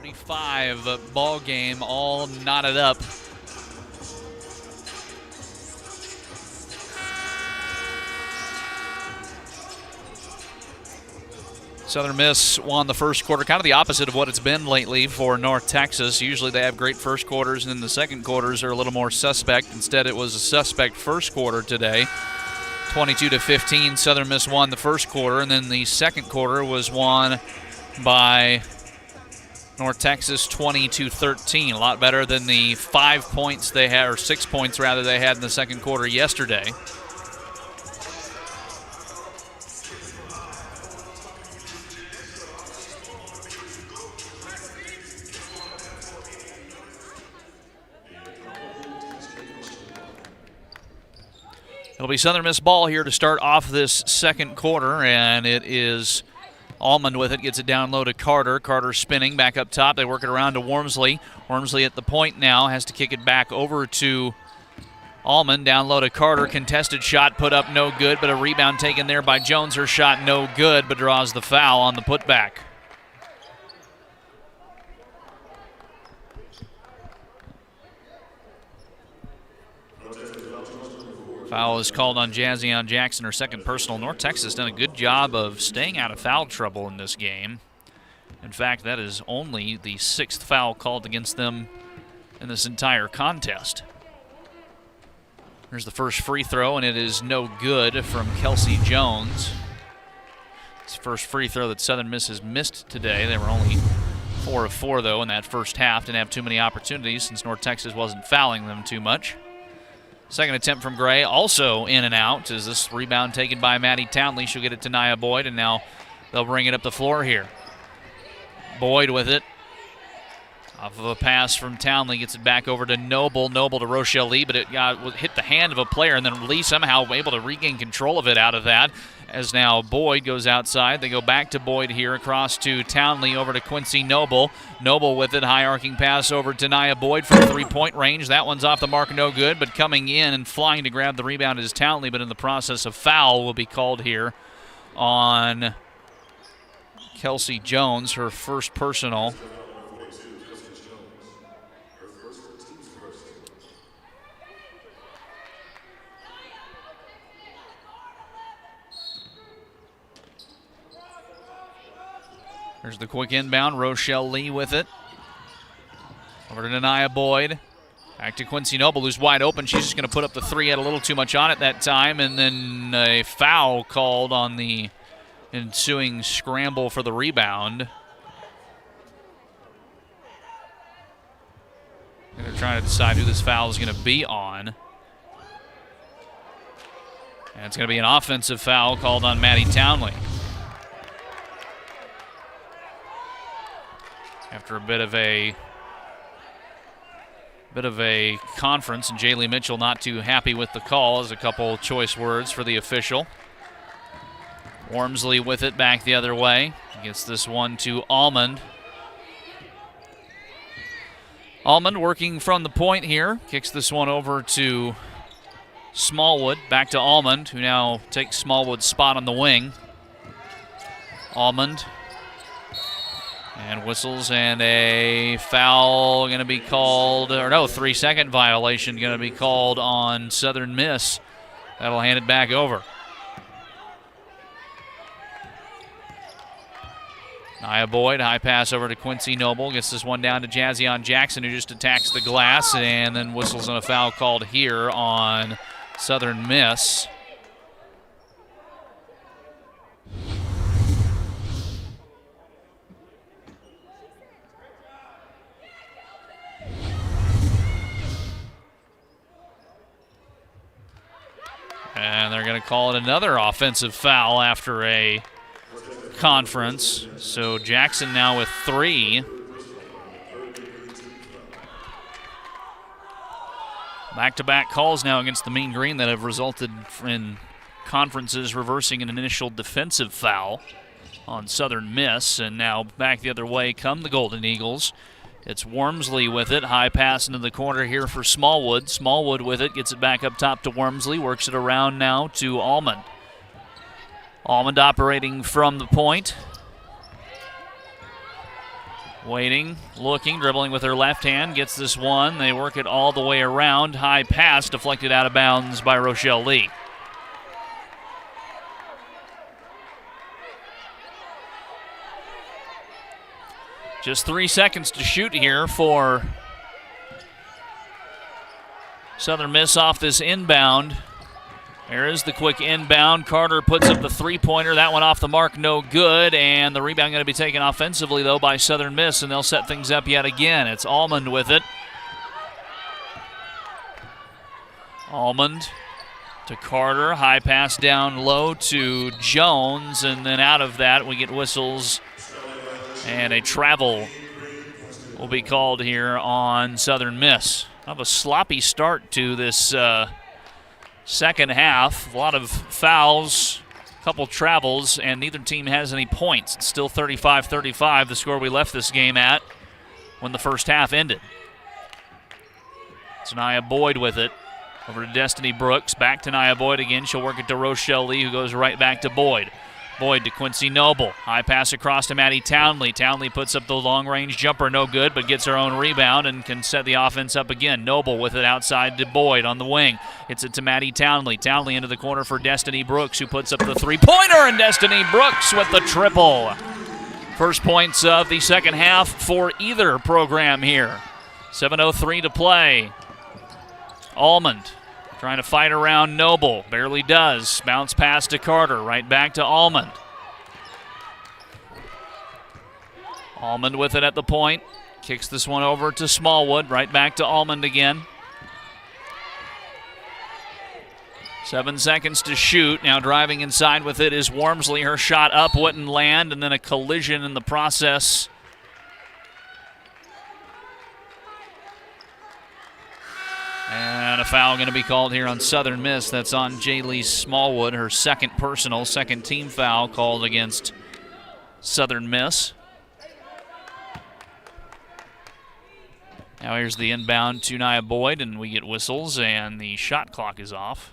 35 ball game, all knotted up. Southern Miss won the first quarter, kind of the opposite of what it's been lately for North Texas. Usually they have great first quarters, and then the second quarters are a little more suspect. Instead, it was a suspect first quarter today. 22-15, Southern Miss won the first quarter, and then the second quarter was won by North Texas 20-13. A lot better than the 5 points they had, or 6 points rather, they had in the second quarter yesterday. It'll be Southern Miss ball here to start off this second quarter, and it is Almond with it, gets it down low to Carter. Carter spinning back up top. They work it around to Wormsley. Wormsley at the point now, has to kick it back over to Almond. Down low to Carter. Contested shot put up, no good, but a rebound taken there by Jones. Her shot no good, but draws the foul on the putback. Foul is called on Jazzion Jackson, her second personal. North Texas done a good job of staying out of foul trouble in this game. In fact, that is only the 6th foul called against them in this entire contest. Here's the first free throw, and it is no good from Kelsey Jones. It's the first free throw that Southern Miss has missed today. They were only 4 of 4, though, in that first half. Didn't have too many opportunities since North Texas wasn't fouling them too much. Second attempt from Gray, also in and out. Is this rebound taken by Maddie Townley? She'll get it to Nia Boyd, and now they'll bring it up the floor here. Boyd with it. Off of a pass from Townley, gets it back over to Noble. Noble to Rochelle Lee, but it hit the hand of a player, and then Lee somehow able to regain control of it out of that. As now Boyd goes outside. They go back to Boyd here, across to Townley, over to Quincy Noble. Noble with it, high arcing pass over to Nia Boyd from 3-point range. That one's off the mark, no good, but coming in and flying to grab the rebound is Townley, but in the process of foul will be called here on Kelsey Jones, her first personal. There's the quick inbound. Rochelle Lee with it. Over to Nia Boyd. Back to Quincy Noble, who's wide open. She's just going to put up the three. Had a little too much on it that time. And then a foul called on the ensuing scramble for the rebound. And they're trying to decide who this foul is going to be on. And it's going to be an offensive foul called on Maddie Townley. After a bit of a conference, and Jaylee Mitchell not too happy with the call, as a couple choice words for the official. Wormsley with it back the other way. Gets this one to Almond. Almond working from the point here. Kicks this one over to Smallwood. Back to Almond, who now takes Smallwood's spot on the wing. Almond. And whistles, and a foul going to be called, or no, 3-second violation going to be called on Southern Miss. That'll hand it back over. Nia Boyd, high pass over to Quincy Noble. Gets this one down to Jazzion Jackson, who just attacks the glass, and then whistles on a foul called here on Southern Miss. And they're going to call it another offensive foul after a conference. So Jackson now with 3. Back-to-back calls now against the Mean Green that have resulted in conferences reversing an initial defensive foul on Southern Miss. And now back the other way come the Golden Eagles. It's Wormsley with it. High pass into the corner here for Smallwood. Smallwood with it. Gets it back up top to Wormsley. Works it around now to Almond. Almond operating from the point. Waiting, looking, dribbling with her left hand, gets this one. They work it all the way around. High pass deflected out of bounds by Rochelle Lee. Just 3 seconds to shoot here for Southern Miss off this inbound. There is the quick inbound. Carter puts up the three-pointer. That one off the mark, no good. And the rebound going to be taken offensively, though, by Southern Miss, and they'll set things up yet again. It's Almond with it. Almond to Carter. High pass down low to Jones. And then out of that, we get whistles. And a travel will be called here on Southern Miss. Kind of a sloppy start to this second half. A lot of fouls, a couple travels, and neither team has any points. It's still 35-35, the score we left this game at when the first half ended. It's Nia Boyd with it. Over to Destiny Brooks. Back to Nia Boyd again. She'll work it to Rochelle Lee, who goes right back to Boyd. Boyd to Quincy Noble. High pass across to Maddie Townley. Townley puts up the long-range jumper, no good, but gets her own rebound and can set the offense up again. Noble with it outside to Boyd on the wing. Hits it to Maddie Townley. Townley into the corner for Destiny Brooks, who puts up the three-pointer, and Destiny Brooks with the triple. First points of the second half for either program here. 7:03 to play. Almond trying to fight around Noble. Barely does. Bounce pass to Carter. Right back to Almond. Almond with it at the point. Kicks this one over to Smallwood. Right back to Almond again. 7 seconds to shoot. Now driving inside with it is Wormsley. Her shot up wouldn't land, and then a collision in the process. And a foul going to be called here on Southern Miss. That's on Jaylee Smallwood, her second personal, second team foul called against Southern Miss. Now here's the inbound to Nia Boyd, and we get whistles, and the shot clock is off.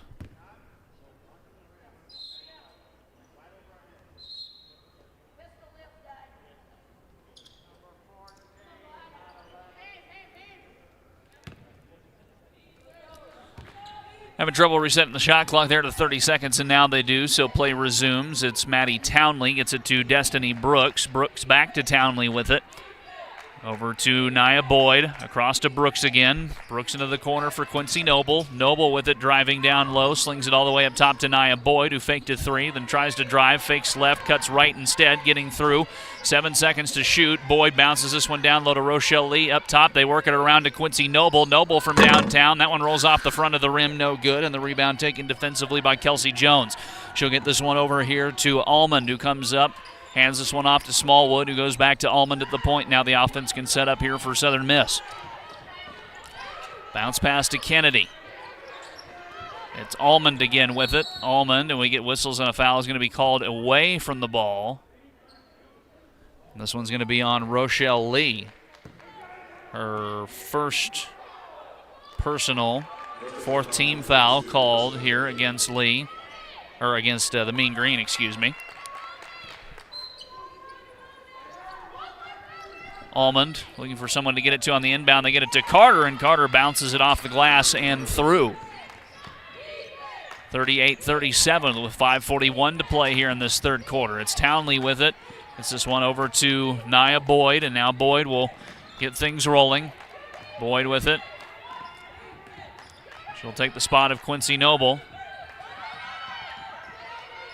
Having trouble resetting the shot clock there to 30 seconds, and now they do, so play resumes. It's Maddie Townley, gets it to Destiny Brooks. Brooks back to Townley with it. Over to Nia Boyd, across to Brooks again. Brooks into the corner for Quincy Noble. Noble with it, driving down low, slings it all the way up top to Nia Boyd, who faked a three, then tries to drive, fakes left, cuts right instead, getting through. 7 seconds to shoot. Boyd bounces this one down low to Rochelle Lee. Up top, they work it around to Quincy Noble. Noble from downtown. That one rolls off the front of the rim, no good, and the rebound taken defensively by Kelsey Jones. She'll get this one over here to Almond, who comes up. Hands this one off to Smallwood, who goes back to Almond at the point. Now the offense can set up here for Southern Miss. Bounce pass to Kennedy. It's Almond again with it. Almond, and we get whistles, and a foul is going to be called away from the ball. And this one's going to be on Rochelle Lee. Her first personal, fourth team foul called here against Lee, or against the Mean Green, excuse me. Almond looking for someone to get it to on the inbound. They get it to Carter, and Carter bounces it off the glass and through. 38-37 with 5:41 to play here in this third quarter. It's Townley with it. It's this one over to Nia Boyd, and now Boyd will get things rolling. Boyd with it. She'll take the spot of Quincy Noble.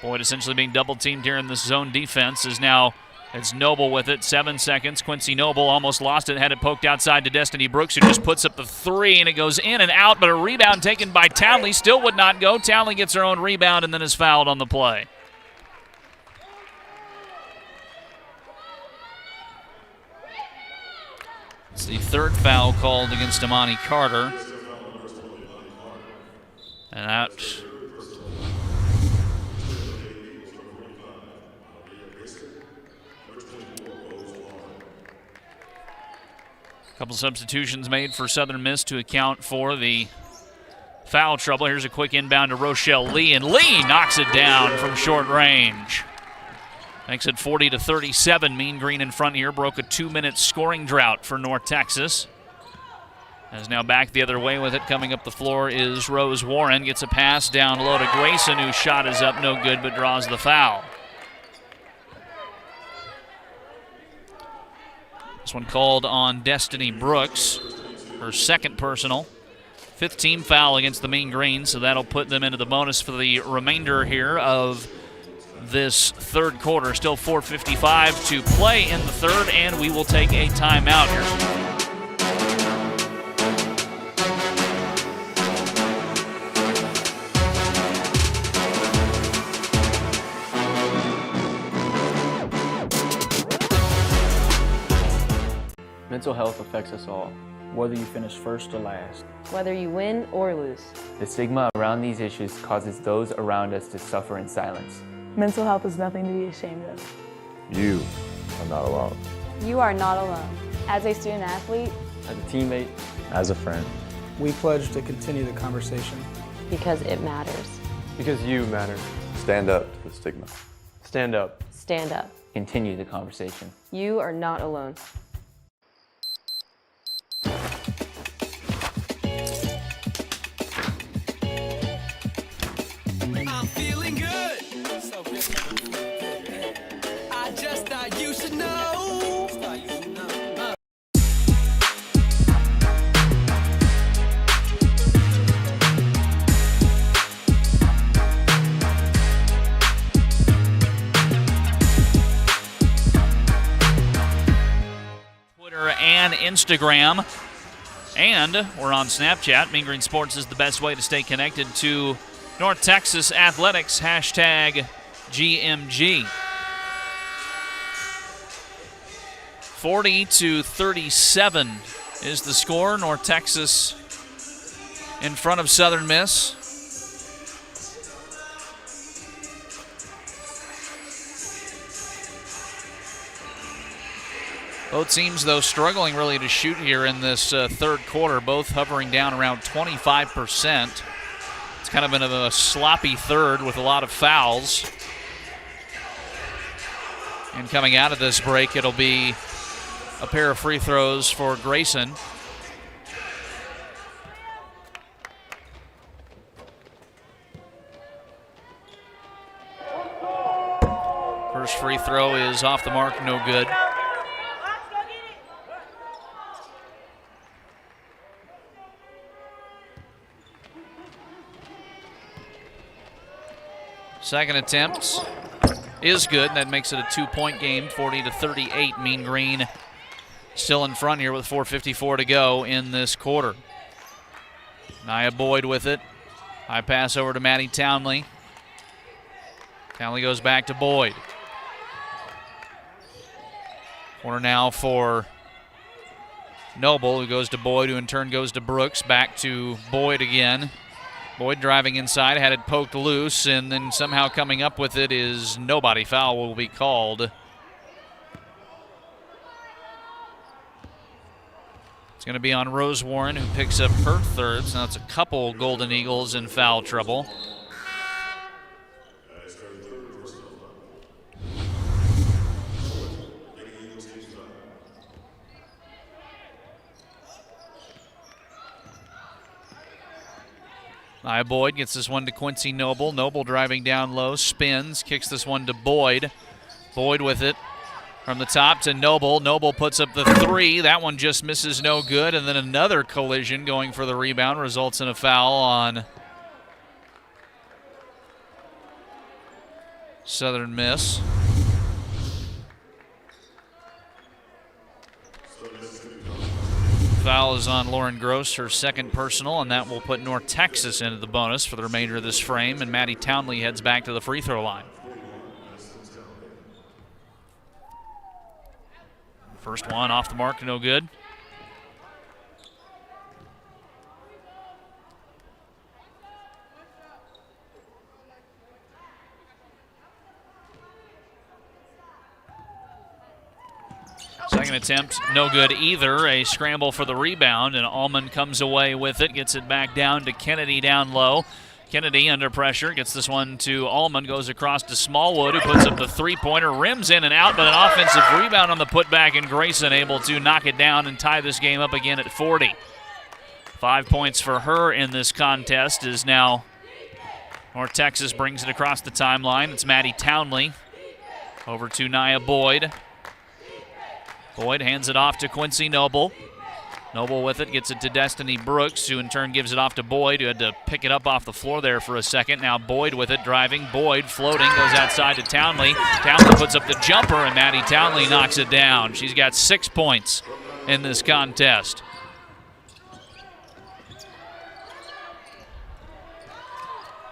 Boyd essentially being double-teamed here in this zone defense is now... It's Noble with it, 7 seconds. Quincy Noble almost lost it, had it poked outside to Destiny Brooks, who just puts up the three, and it goes in and out, but a rebound taken by Townley still would not go. Townley gets her own rebound and then is fouled on the play. It's the third foul called against Amani Carter. And that... Couple substitutions made for Southern Miss to account for the foul trouble. Here's a quick inbound to Rochelle Lee, and Lee knocks it down from short range. Makes it 40-37. Mean Green in front here. Broke a 2-minute scoring drought for North Texas. As now back the other way with it. Coming up the floor is Rose Warren. Gets a pass down low to Grayson, whose shot is up no good but draws the foul. This one called on Destiny Brooks, her second personal. 5th team foul against the Mean Green, so that'll put them into the bonus for the remainder here of this third quarter. Still 4:55 to play in the third, and we will take a timeout here. Mental health affects us all, whether you finish first or last. Whether you win or lose. The stigma around these issues causes those around us to suffer in silence. Mental health is nothing to be ashamed of. You are not alone. You are not alone. As a student athlete, as a teammate, as a friend, we pledge to continue the conversation. Because it matters. Because you matter. Stand up to the stigma. Stand up. Stand up. Continue the conversation. You are not alone. I'm feeling good. So good. I just thought you should know. Twitter and Instagram. And we're on Snapchat. Mean Green Sports is the best way to stay connected to North Texas Athletics, hashtag GMG. 40-37 is the score. North Texas in front of Southern Miss. Both teams, though, struggling really to shoot here in this third quarter, both hovering down around 25%. It's kind of been a sloppy third with a lot of fouls. And coming out of this break, it'll be a pair of free throws for Grayson. First free throw is off the mark, no good. Second attempt is good. That makes it a 2-point game, 40-38. Mean Green still in front here with 4:54 to go in this quarter. Nia Boyd with it. High pass over to Maddie Townley. Townley goes back to Boyd. Corner now for Noble, who goes to Boyd, who in turn goes to Brooks. Back to Boyd again. Boyd driving inside, had it poked loose, and then somehow coming up with it is nobody. Foul will be called. It's going to be on Rose Warren, who picks up her third. So now it's a couple Golden Eagles in foul trouble. Boyd gets this one to Quincy Noble. Noble driving down low, spins, kicks this one to Boyd. Boyd with it from the top to Noble. Noble puts up the three. That one just misses, no good. And then another collision going for the rebound results in a foul on Southern Miss. Foul is on Lauren Gross, her second personal, and that will put North Texas into the bonus for the remainder of this frame, and Maddie Townley heads back to the free throw line. First one off the mark, no good. Second attempt, no good either. A scramble for the rebound, and Allman comes away with it, gets it back down to Kennedy down low. Kennedy under pressure, gets this one to Allman, goes across to Smallwood, who puts up the three-pointer, rims in and out, but an offensive rebound on the putback, and Grayson able to knock it down and tie this game up again at 40. 5 points for her in this contest is now North Texas brings it across the timeline. It's Maddie Townley over to Nia Boyd. Boyd hands it off to Quincy Noble. Noble with it, gets it to Destiny Brooks, who in turn gives it off to Boyd, who had to pick it up off the floor there for a second. Now Boyd with it, driving. Boyd floating, goes outside to Townley. Townley puts up the jumper, and Maddie Townley knocks it down. She's got 6 points in this contest.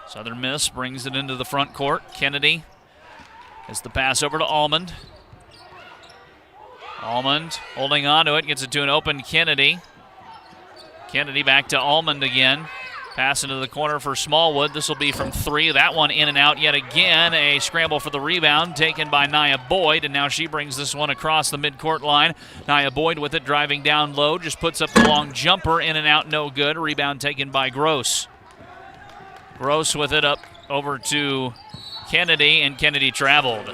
Southern Miss brings it into the front court. Kennedy has the pass over to Almond. Almond holding on to it, gets it to an open Kennedy. Kennedy back to Almond again. Pass into the corner for Smallwood. This will be from 3. That one in and out yet again. A scramble for the rebound taken by Nia Boyd, and now she brings this one across the midcourt line. Nia Boyd with it, driving down low, just puts up the long jumper, in and out, no good. Rebound taken by Gross. Gross with it up over to Kennedy, and Kennedy traveled.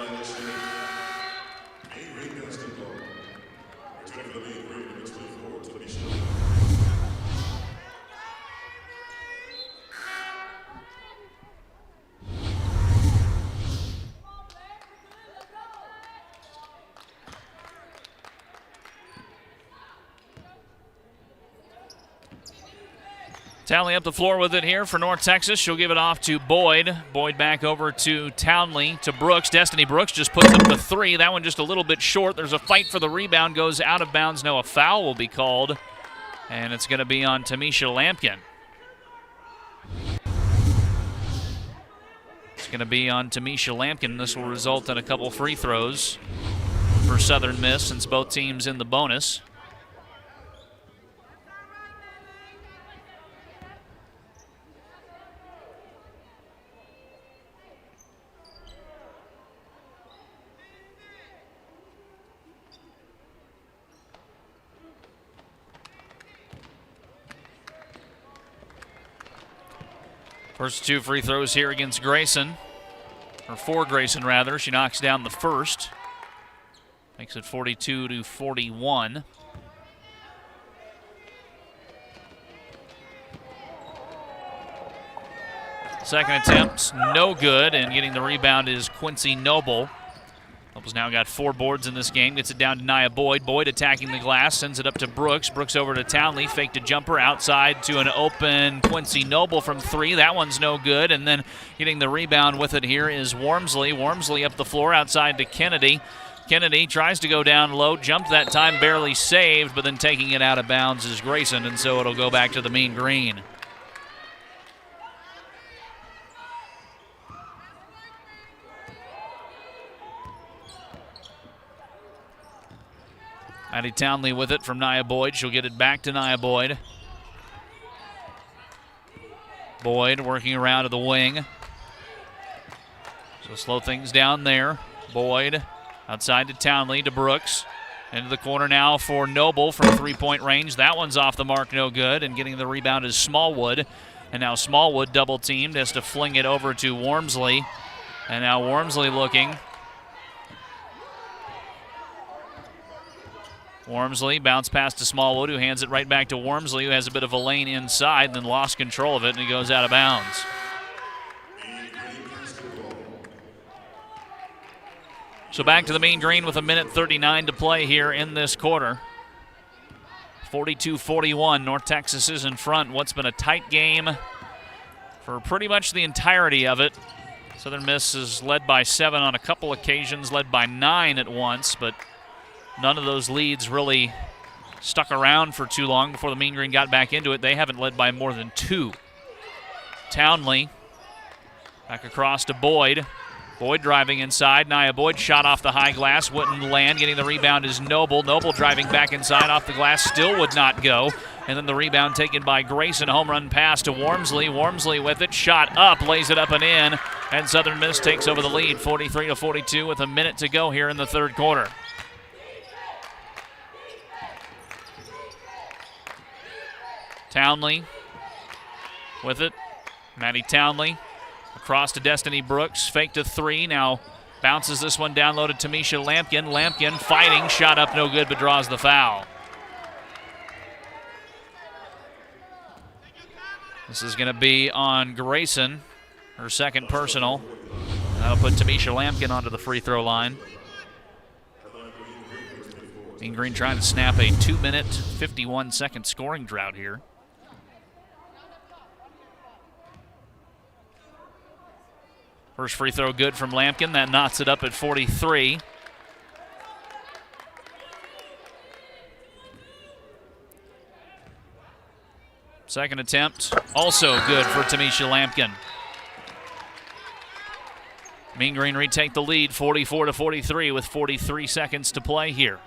Townley up the floor with it here for North Texas. She'll give it off to Boyd. Boyd back over to Townley, to Brooks. Destiny Brooks just puts up the 3. That one just a little bit short. There's a fight for the rebound, goes out of bounds. No, a foul will be called, and it's going to be on Tamisha Lampkin. It's going to be on Tamisha Lampkin. This will result in a couple free throws for Southern Miss, since both teams in the bonus. First 2 free throws here against Grayson, or for Grayson rather. She knocks down the first, makes it 42-41. Second attempt, no good, and getting the rebound is Quincy Noble. Noble's now got 4 boards in this game, gets it down to Nia Boyd. Boyd attacking the glass, sends it up to Brooks. Brooks over to Townley, faked a jumper outside to an open Quincy Noble from 3. That one's no good, and then getting the rebound with it here is Wormsley. Wormsley up the floor outside to Kennedy. Kennedy tries to go down low, jumped that time, barely saved, but then taking it out of bounds is Grayson, and so it'll go back to the Mean Green. Maddie Townley with it from Nia Boyd. She'll get it back to Nia Boyd. Boyd working around to the wing. So slow things down there. Boyd outside to Townley, to Brooks. Into the corner now for Noble from 3-point range. That one's off the mark, no good. And getting the rebound is Smallwood. And now Smallwood double teamed, has to fling it over to Wormsley. And now Wormsley looking. Wormsley bounce pass to Smallwood, who hands it right back to Wormsley, who has a bit of a lane inside, then lost control of it, and he goes out of bounds. So back to the Mean Green with 1:39 to play here in this quarter. 42-41, North Texas is in front. What's been a tight game for pretty much the entirety of it. Southern Miss is led by 7 on a couple occasions, led by 9 at once, but none of those leads really stuck around for too long before the Mean Green got back into it. They haven't led by more than 2. Townley back across to Boyd. Boyd driving inside. Nia Boyd shot off the high glass, wouldn't land. Getting the rebound is Noble. Noble driving back inside off the glass, still would not go. And then the rebound taken by Grayson. Home run pass to Wormsley. Wormsley with it, shot up, lays it up and in. And Southern Miss takes over the lead, 43-42 with a minute to go here in the third quarter. Townley with it, Maddie Townley across to Destiny Brooks. Fake to three. Now bounces this one down low to Tamisha Lampkin. Lampkin fighting. Shot up no good, but draws the foul. This is going to be on Grayson, her second personal. That'll put Tamisha Lampkin onto the free throw line. Mean Green trying to snap a 2-minute, 51-second scoring drought here. First free throw good from Lampkin. That knots it up at 43. Second attempt, also good for Tamisha Lampkin. Mean Green retake the lead, 44-43 with 43 seconds to play here.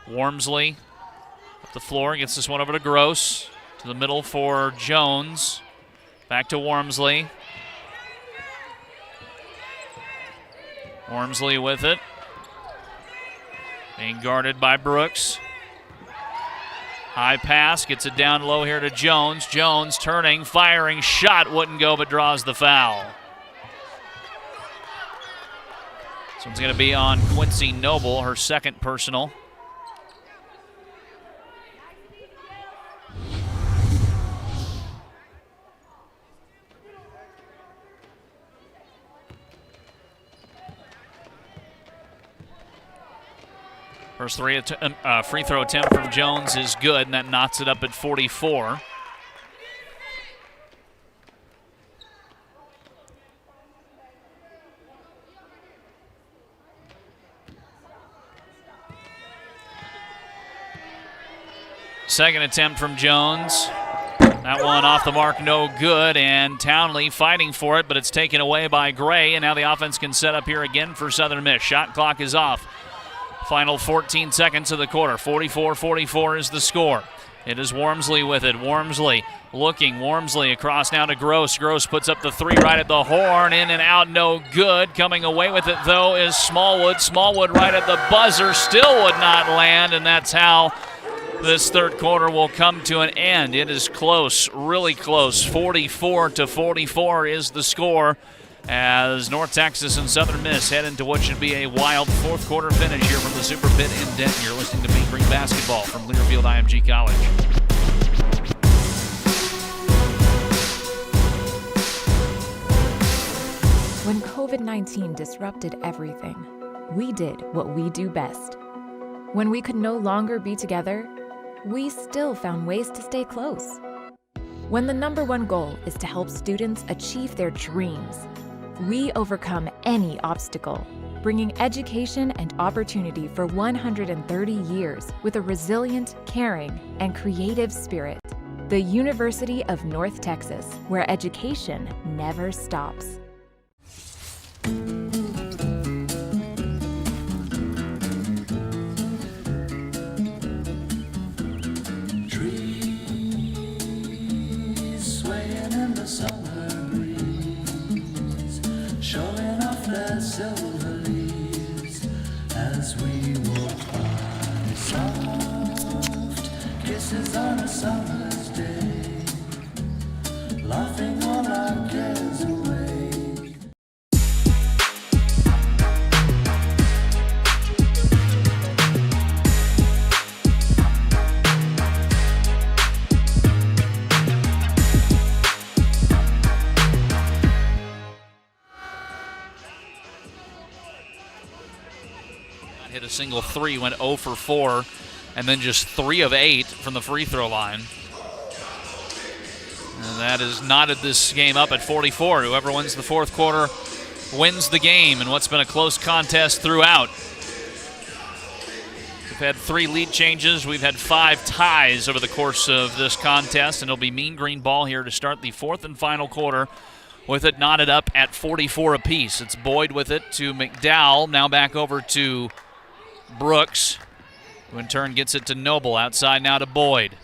Wormsley up the floor, gets this one over to Gross. To the middle for Jones. Back to Wormsley. Wormsley with it. Being guarded by Brooks. High pass, gets it down low here to Jones. Jones turning, firing, shot wouldn't go but draws the foul. This one's going to be on Quincy Noble, her second personal. First free throw attempt from Jones is good, and that knots it up at 44. Second attempt from Jones. That one off the mark, no good, and Townley fighting for it, but it's taken away by Gray, and now the offense can set up here again for Southern Miss. Shot clock is off. Final 14 seconds of the quarter. 44-44 is the score. It is Wormsley with it. Wormsley looking. Wormsley across now to Gross. Gross puts up the three right at the horn. In and out, no good. Coming away with it, though, is Smallwood. Smallwood right at the buzzer. Still would not land, and that's how this third quarter will come to an end. It is close, really close. 44-44 is the score, as North Texas and Southern Miss head into what should be a wild fourth quarter finish here from the Super Pit in Denton. You're listening to Mean Green Basketball from Learfield IMG College. When COVID-19 disrupted everything, we did what we do best. When we could no longer be together, we still found ways to stay close. When the #1 goal is to help students achieve their dreams, we overcome any obstacle, bringing education and opportunity for 130 years with a resilient, caring, and creative spirit. The University of North Texas, where education never stops. Showing off their silver leaves as we walk by. Soft kisses on a summer's day, laughing all our cares away. Hit a single three, went 0 for 4, and then just 3 of 8 from the free throw line. And that has knotted this game up at 44. Whoever wins the fourth quarter wins the game in what's been a close contest throughout. We've had 3 lead changes. We've had 5 ties over the course of this contest, and it'll be Mean Green ball here to start the fourth and final quarter, with it knotted up at 44 apiece. It's Boyd with it to McDowell. Now back over to Brooks, who in turn gets it to Noble. Outside now to Boyd.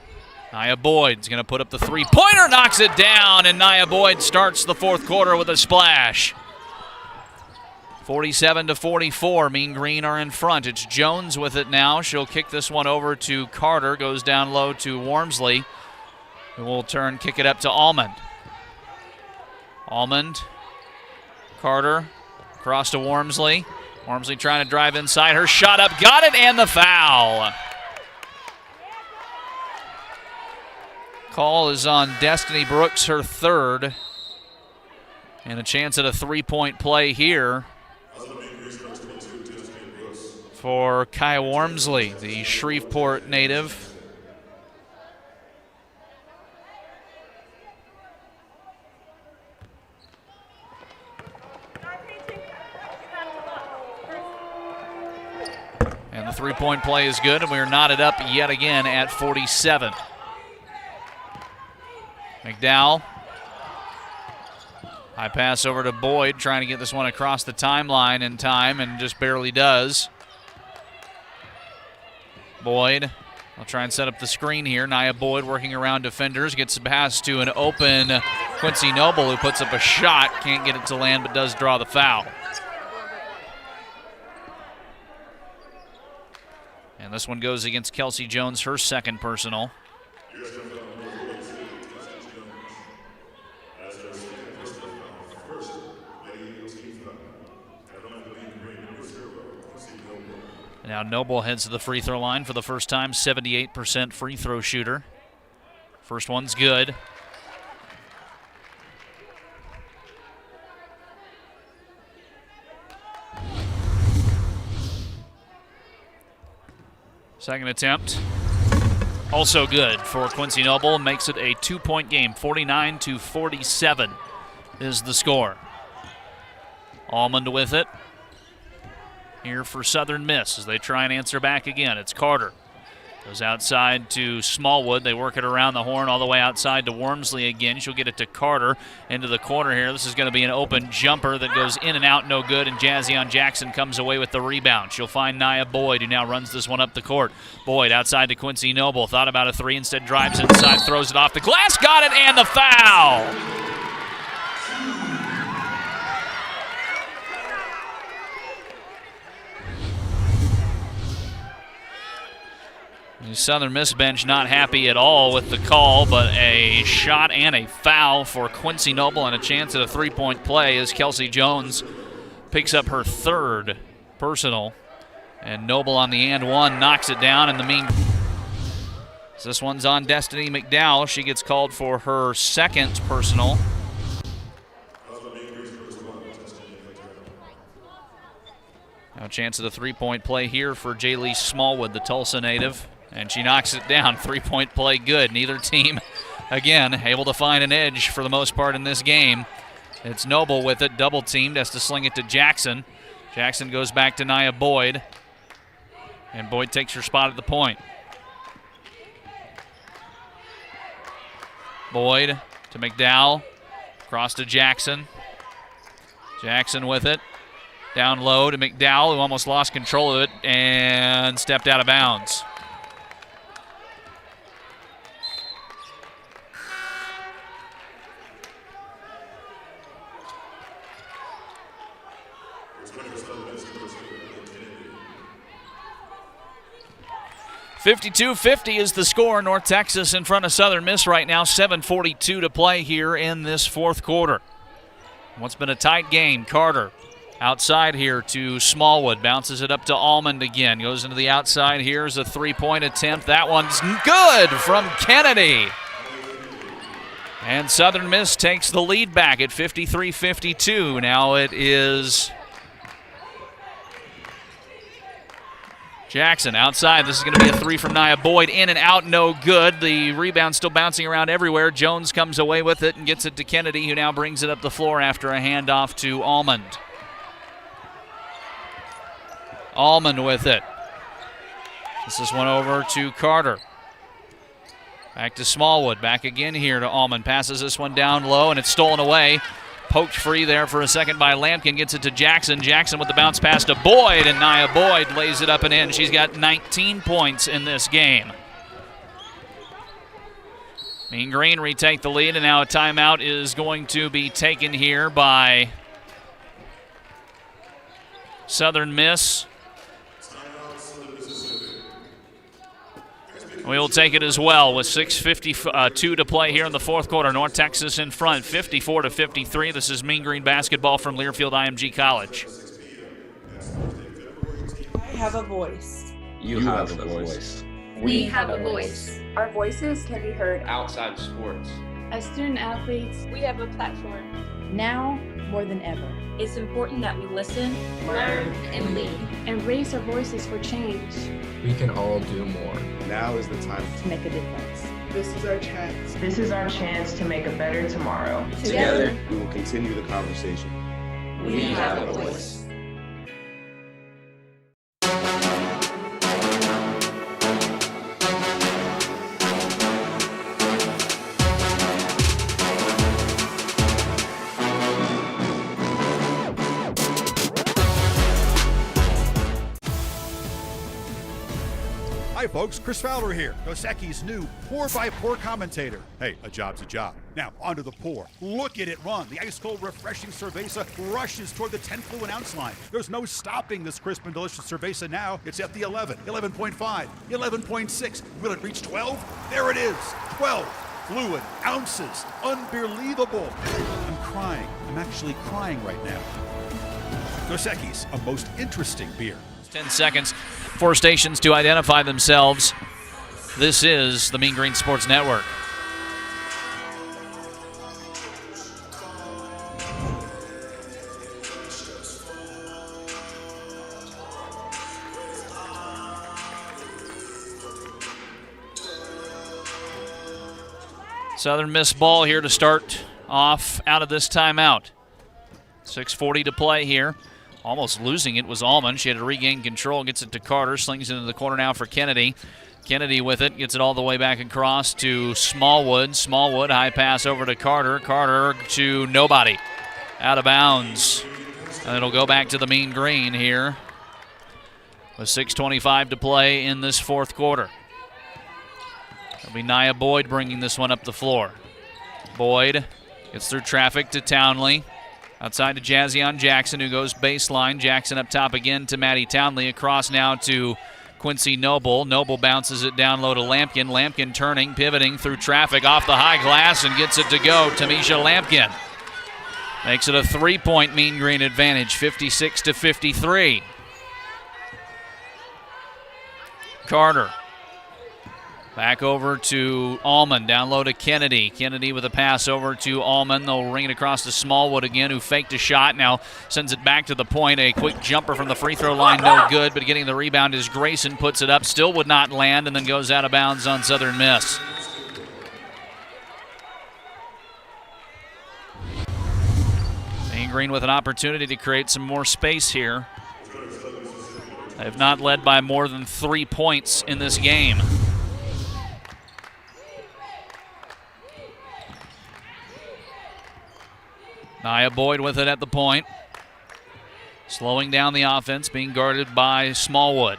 Nia Boyd's going to put up the three-pointer, knocks it down, and Nia Boyd starts the fourth quarter with a splash. 47-44, Mean Green are in front. It's Jones with it now. She'll kick this one over to Carter, goes down low to Wormsley. who will turn, kick it up to Almond. Almond, Carter, across to Wormsley. Wormsley trying to drive inside. Her shot up, got it, and the foul. Call is on Destiny Brooks, her third. And a chance at a three-point play here for Kai Wormsley, the Shreveport native. And the three-point play is good, and we are knotted up yet again at 47. McDowell. High pass over to Boyd, trying to get this one across the timeline in time, and just barely does. Boyd will try and set up the screen here. Nia Boyd working around defenders, gets a pass to an open Quincy Noble, who puts up a shot. Can't get it to land, but does draw the foul. And this one goes against Kelsey Jones, her second personal. Now Noble heads to the free throw line for the first time, 78% free throw shooter. First one's good. Second attempt, also good for Quincy Noble. Makes it a 2-point game, 49-47 is the score. Almond with it. Here for Southern Miss as they try and answer back again. It's Carter. Goes outside to Smallwood. They work it around the horn all the way outside to Wormsley again. She'll get it to Carter into the corner here. This is going to be an open jumper that goes in and out, no good, and Jazzion Jackson comes away with the rebound. She'll find Nia Boyd, who now runs this one up the court. Boyd outside to Quincy Noble. Thought about a three, instead drives inside, throws it off the glass, got it, and the foul! The Southern Miss bench not happy at all with the call, but a shot and a foul for Quincy Noble and a chance at a three-point play as Kelsey Jones picks up her third personal. And Noble on the and one knocks it down in the mean. So this one's on Destiny McDowell. She gets called for her second personal. Now a chance at a three-point play here for Jaylee Smallwood, the Tulsa native. And she knocks it down. Three-point play good. Neither team, again, able to find an edge for the most part in this game. It's Noble with it, double-teamed, has to sling it to Jackson. Jackson goes back to Nia Boyd. And Boyd takes her spot at the point. Boyd to McDowell. Cross to Jackson. Jackson with it. Down low to McDowell, who almost lost control of it and stepped out of bounds. .52-50 is the score. North Texas in front of Southern Miss right now. 7:42 to play here in this fourth quarter. What's been a tight game. Carter outside here to Smallwood. Bounces it up to Almond again. Goes into the outside. Here's a three-point attempt. That one's good from Kennedy. And Southern Miss takes the lead back at 53-52. Now it is Jackson outside. This is going to be a three from Nia Boyd. In and out, no good. The rebound still bouncing around everywhere. Jones comes away with it and gets it to Kennedy, who now brings it up the floor after a handoff to Almond. Almond with it. This is one over to Carter. Back to Smallwood. Back again here to Almond. Passes this one down low, and it's stolen away. Poked free there for a second by Lampkin. Gets it to Jackson. Jackson with the bounce pass to Boyd, and Nia Boyd lays it up and in. She's got 19 points in this game. Mean Green retake the lead, and now a timeout is going to be taken here by Southern Miss. We will take it as well with 6:52 to play here in the fourth quarter. North Texas in front, 54-53. This is Mean Green basketball from Learfield IMG College. I have a voice. You have a voice. We have a voice. Our voices can be heard Outside of sports. As student athletes, we have a platform. Now more than ever. It's important that we listen, learn, and lead, and raise our voices for change. We can all do more. Now is the time to make a difference. This is our chance. This is our chance to make a better tomorrow. Together, we will continue the conversation. We have a voice. Hi folks, Chris Fowler here, Dos Equis' new pour-by-pour commentator. Hey, a job's a job. Now, onto the pour. Look at it run. The ice-cold, refreshing cerveza rushes toward the 10 fluid ounce line. There's no stopping this crisp and delicious cerveza now. It's at the 11, 11.5, 11.6. Will it reach 12? There it is, 12 fluid ounces. Unbelievable. I'm crying. I'm actually crying right now. Dos Equis, a most interesting beer. 10 seconds for stations to identify themselves. This is the Mean Green Sports Network. Southern Miss ball here to start off out of this timeout. 6:40 to play here. Almost losing it was Allman. She had to regain control, gets it to Carter, slings it into the corner now for Kennedy. Kennedy with it, gets it all the way back across to Smallwood. Smallwood, high pass over to Carter. Carter to nobody. Out of bounds. And it'll go back to the Mean Green here with 6:25 to play in this fourth quarter. It'll be Nia Boyd bringing this one up the floor. Boyd gets through traffic to Townley. Outside to Jazzion Jackson, who goes baseline. Jackson up top again to Maddie Townley. Across now to Quincy Noble. Noble bounces it down low to Lampkin. Lampkin turning, pivoting through traffic off the high glass and gets it to go. Tamisha Lampkin makes it a three-point Mean Green advantage, 56-53. Carter. Back over to Allman, down low to Kennedy. Kennedy with a pass over to Allman. They'll ring it across to Smallwood again, who faked a shot. Now sends it back to the point. A quick jumper from the free throw line, no good. But getting the rebound is Grayson, puts it up, still would not land, and then goes out of bounds on Southern Miss. Mean Green with an opportunity to create some more space here. They have not led by more than 3 points in this game. Nia Boyd with it at the point. Slowing down the offense, being guarded by Smallwood.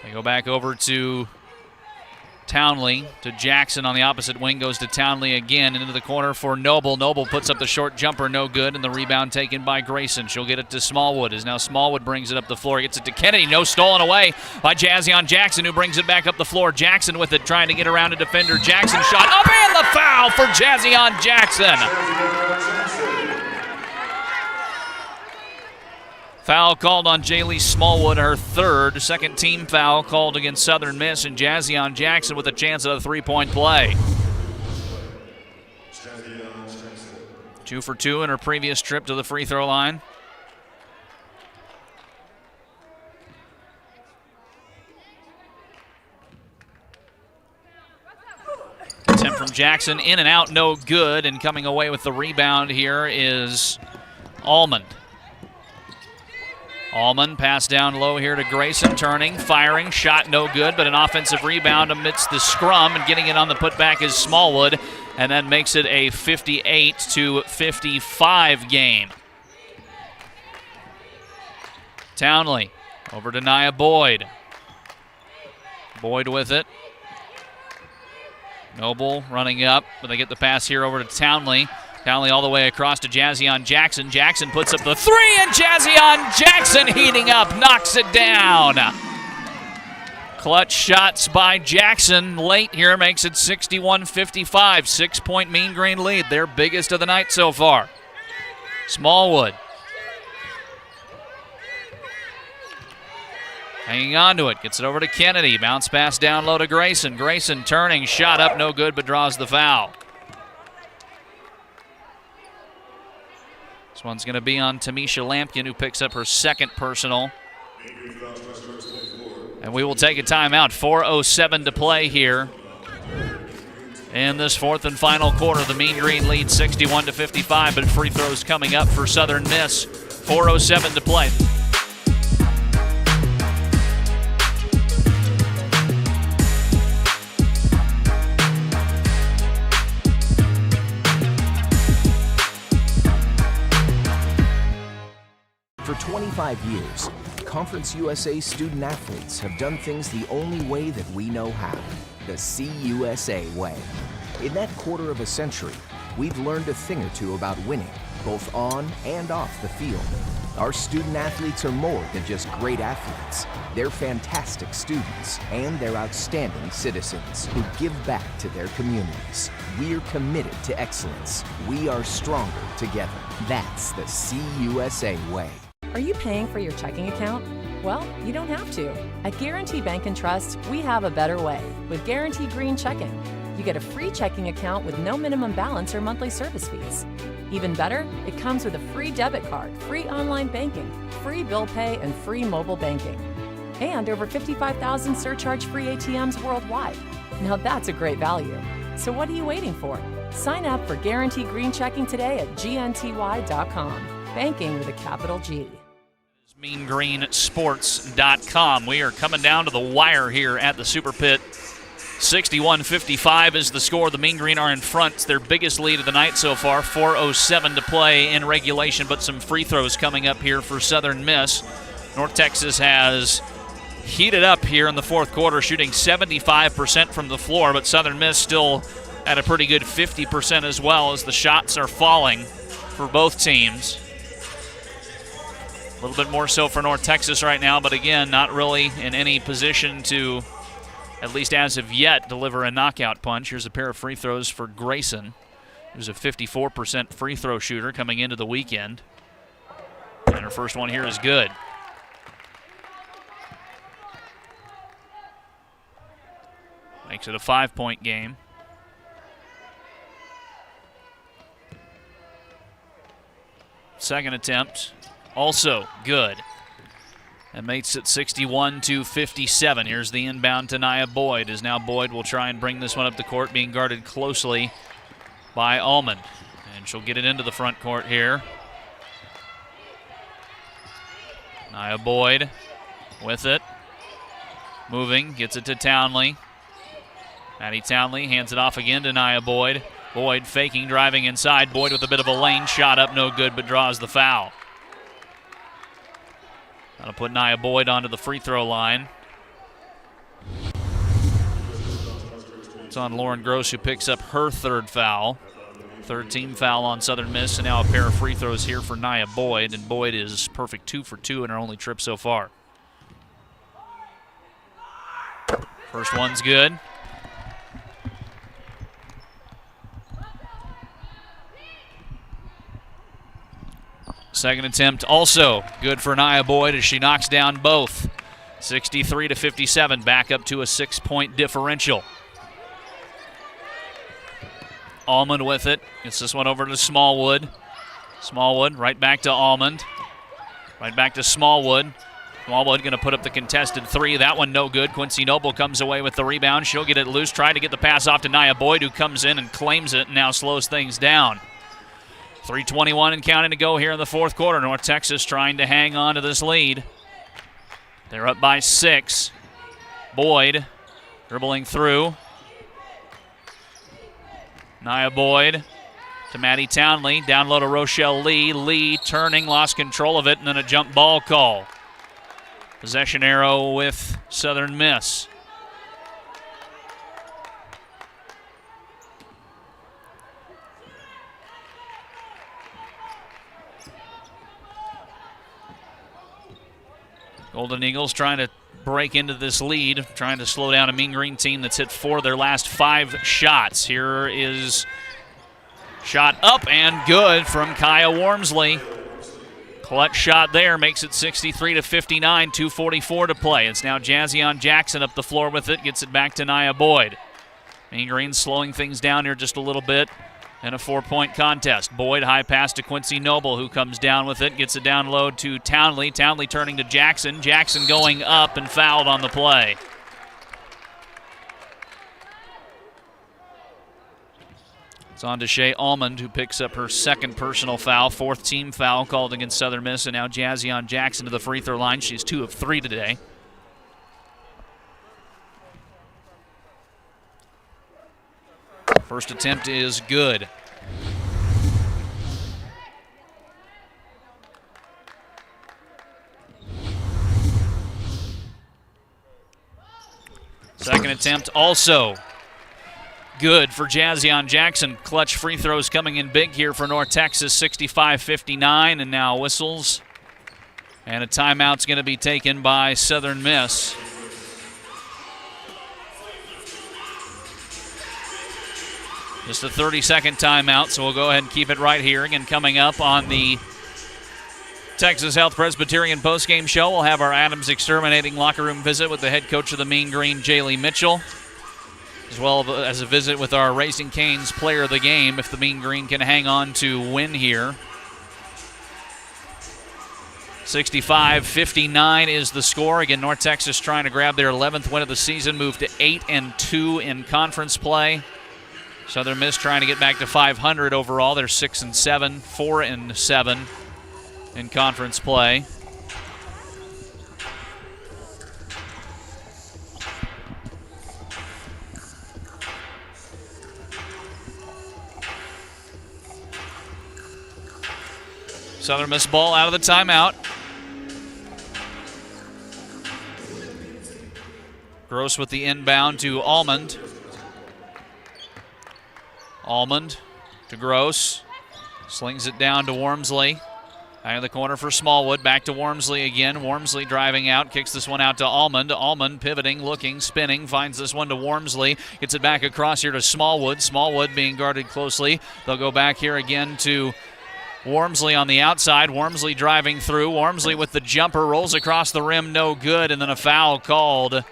They go back over to Townley, to Jackson on the opposite wing, goes to Townley again, into the corner for Noble. Noble puts up the short jumper, no good, and the rebound taken by Grayson. She'll get it to Smallwood, as now Smallwood brings it up the floor, gets it to Kennedy, no, stolen away by Jazzion Jackson, who brings it back up the floor. Jackson with it, trying to get around a defender. Jackson shot up, and the foul for Jazzion Jackson. Foul called on Jaylee Smallwood, her third. Second team foul called against Southern Miss, and Jazzion Jackson with a chance at a three-point play. 2 for 2 in her previous trip to the free throw line. Attempt from Jackson, in and out, no good, and coming away with the rebound here is Allman. Allman pass down low here to Grayson, turning, firing, shot no good, but an offensive rebound amidst the scrum, and getting it on the putback is Smallwood, and that makes it a 58-55 game. Townley over to Nia Boyd. Boyd with it. Noble running up, but they get the pass here over to Townley. Townley all the way across to Jazzion Jackson. Jackson puts up the three, and Jazzion Jackson heating up, knocks it down. Clutch shots by Jackson late here makes it 61-55. 6-point Mean Green lead, their biggest of the night so far. Smallwood hanging on to it, gets it over to Kennedy. Bounce pass down low to Grayson. Grayson turning, shot up, no good, but draws the foul. This one's going to be on Tamisha Lampkin, who picks up her second personal. And we will take a timeout. 4:07 to play here in this fourth and final quarter. The Mean Green lead 61-55, but free throws coming up for Southern Miss. 4:07 to play. For 25 years, Conference USA student athletes have done things the only way that we know how, the CUSA way. In that quarter of a century, we've learned a thing or two about winning, both on and off the field. Our student athletes are more than just great athletes. They're fantastic students, and they're outstanding citizens who give back to their communities. We're committed to excellence. We are stronger together. That's the CUSA way. Are you paying for your checking account? Well, you don't have to. At Guarantee Bank and Trust, we have a better way with Guarantee Green Checking. You get a free checking account with no minimum balance or monthly service fees. Even better, it comes with a free debit card, free online banking, free bill pay, and free mobile banking. And over 55,000 surcharge-free ATMs worldwide. Now that's a great value. So what are you waiting for? Sign up for Guarantee Green Checking today at gnty.com. Banking with a capital G. MeanGreenSports.com. We are coming down to the wire here at the Super Pit. 61-55 is the score. The Mean Green are in front. It's their biggest lead of the night so far. 4:07 to play in regulation, but some free throws coming up here for Southern Miss. North Texas has heated up here in the fourth quarter, shooting 75% from the floor, but Southern Miss still at a pretty good 50% as well as the shots are falling for both teams. A little bit more so for North Texas right now, but again, not really in any position to, at least as of yet, deliver a knockout punch. Here's a pair of free throws for Grayson, who's a 54% free throw shooter coming into the weekend. And her first one here is good. Makes it a 5-point game. Second attempt, also good. And makes it 61-57. Here's the inbound to Nia Boyd, as now Boyd will try and bring this one up the court, being guarded closely by Almond. And she'll get it into the front court here. Nia Boyd with it. Moving, gets it to Townley. Maddie Townley hands it off again to Nia Boyd. Boyd faking, driving inside. Boyd with a bit of a lane shot up, no good, but draws the foul. That'll put Nia Boyd onto the free throw line. It's on Lauren Gross, who picks up her third foul. Third team foul on Southern Miss, and now a pair of free throws here for Nia Boyd, and Boyd is perfect 2 for 2 in her only trip so far. First one's good. Second attempt also good for Nia Boyd as she knocks down both. 63-57, back up to a 6-point differential. Almond with it. Gets this one over to Smallwood. Smallwood right back to Almond. Right back to Smallwood. Smallwood going to put up the contested three. That one no good. Quincy Noble comes away with the rebound. She'll get it loose. Try to get the pass off to Nia Boyd, who comes in and claims it and now slows things down. 3:21 and counting to go here in the fourth quarter. North Texas trying to hang on to this lead. They're up by 6. Boyd dribbling through. Nia Boyd to Maddie Townley. Down low to Rochelle Lee. Lee turning, lost control of it, and then a jump ball call. Possession arrow with Southern Miss. Golden Eagles trying to break into this lead, trying to slow down a Mean Green team that's hit 4 of their last 5 shots. Here is shot up and good from Kaya Wormsley. Clutch shot there, makes it 63-59, 2:44 to play. It's now Jazzion Jackson up the floor with it, gets it back to Nia Boyd. Mean Green slowing things down here just a little bit in a 4-point contest. Boyd high pass to Quincy Noble, who comes down with it, gets it down low to Townley. Townley turning to Jackson. Jackson going up and fouled on the play. It's on to Shea Almond, who picks up her second personal foul, 4th team foul called against Southern Miss, and now Jazzion Jackson to the free throw line. She's 2 of 3 today. First attempt is good. Second attempt also good for Jazzion Jackson. Clutch free throws coming in big here for North Texas, 65-59, and now whistles. And a timeout's going to be taken by Southern Miss. Just a 30-second timeout, so we'll go ahead and keep it right here. Again, coming up on the Texas Health Presbyterian postgame show, we'll have our Adams Exterminating locker room visit with the head coach of the Mean Green, Jaylee Mitchell, as well as a visit with our Raising Cane's player of the game if the Mean Green can hang on to win here. 65-59 is the score. Again, North Texas trying to grab their 11th win of the season, move to 8-2 in conference play. Southern Miss trying to get back to 500 overall. They're 6-7, 4-7 in conference play. Southern Miss ball out of the timeout. Gross with the inbound to Almond. Almond to Gross. Slings it down to Wormsley. Out of the corner for Smallwood. Back to Wormsley again. Wormsley driving out. Kicks this one out to Almond. Almond pivoting, looking, spinning. Finds this one to Wormsley. Gets it back across here to Smallwood. Smallwood being guarded closely. They'll go back here again to Wormsley on the outside. Wormsley driving through. Wormsley with the jumper. Rolls across the rim. No good. And then a foul called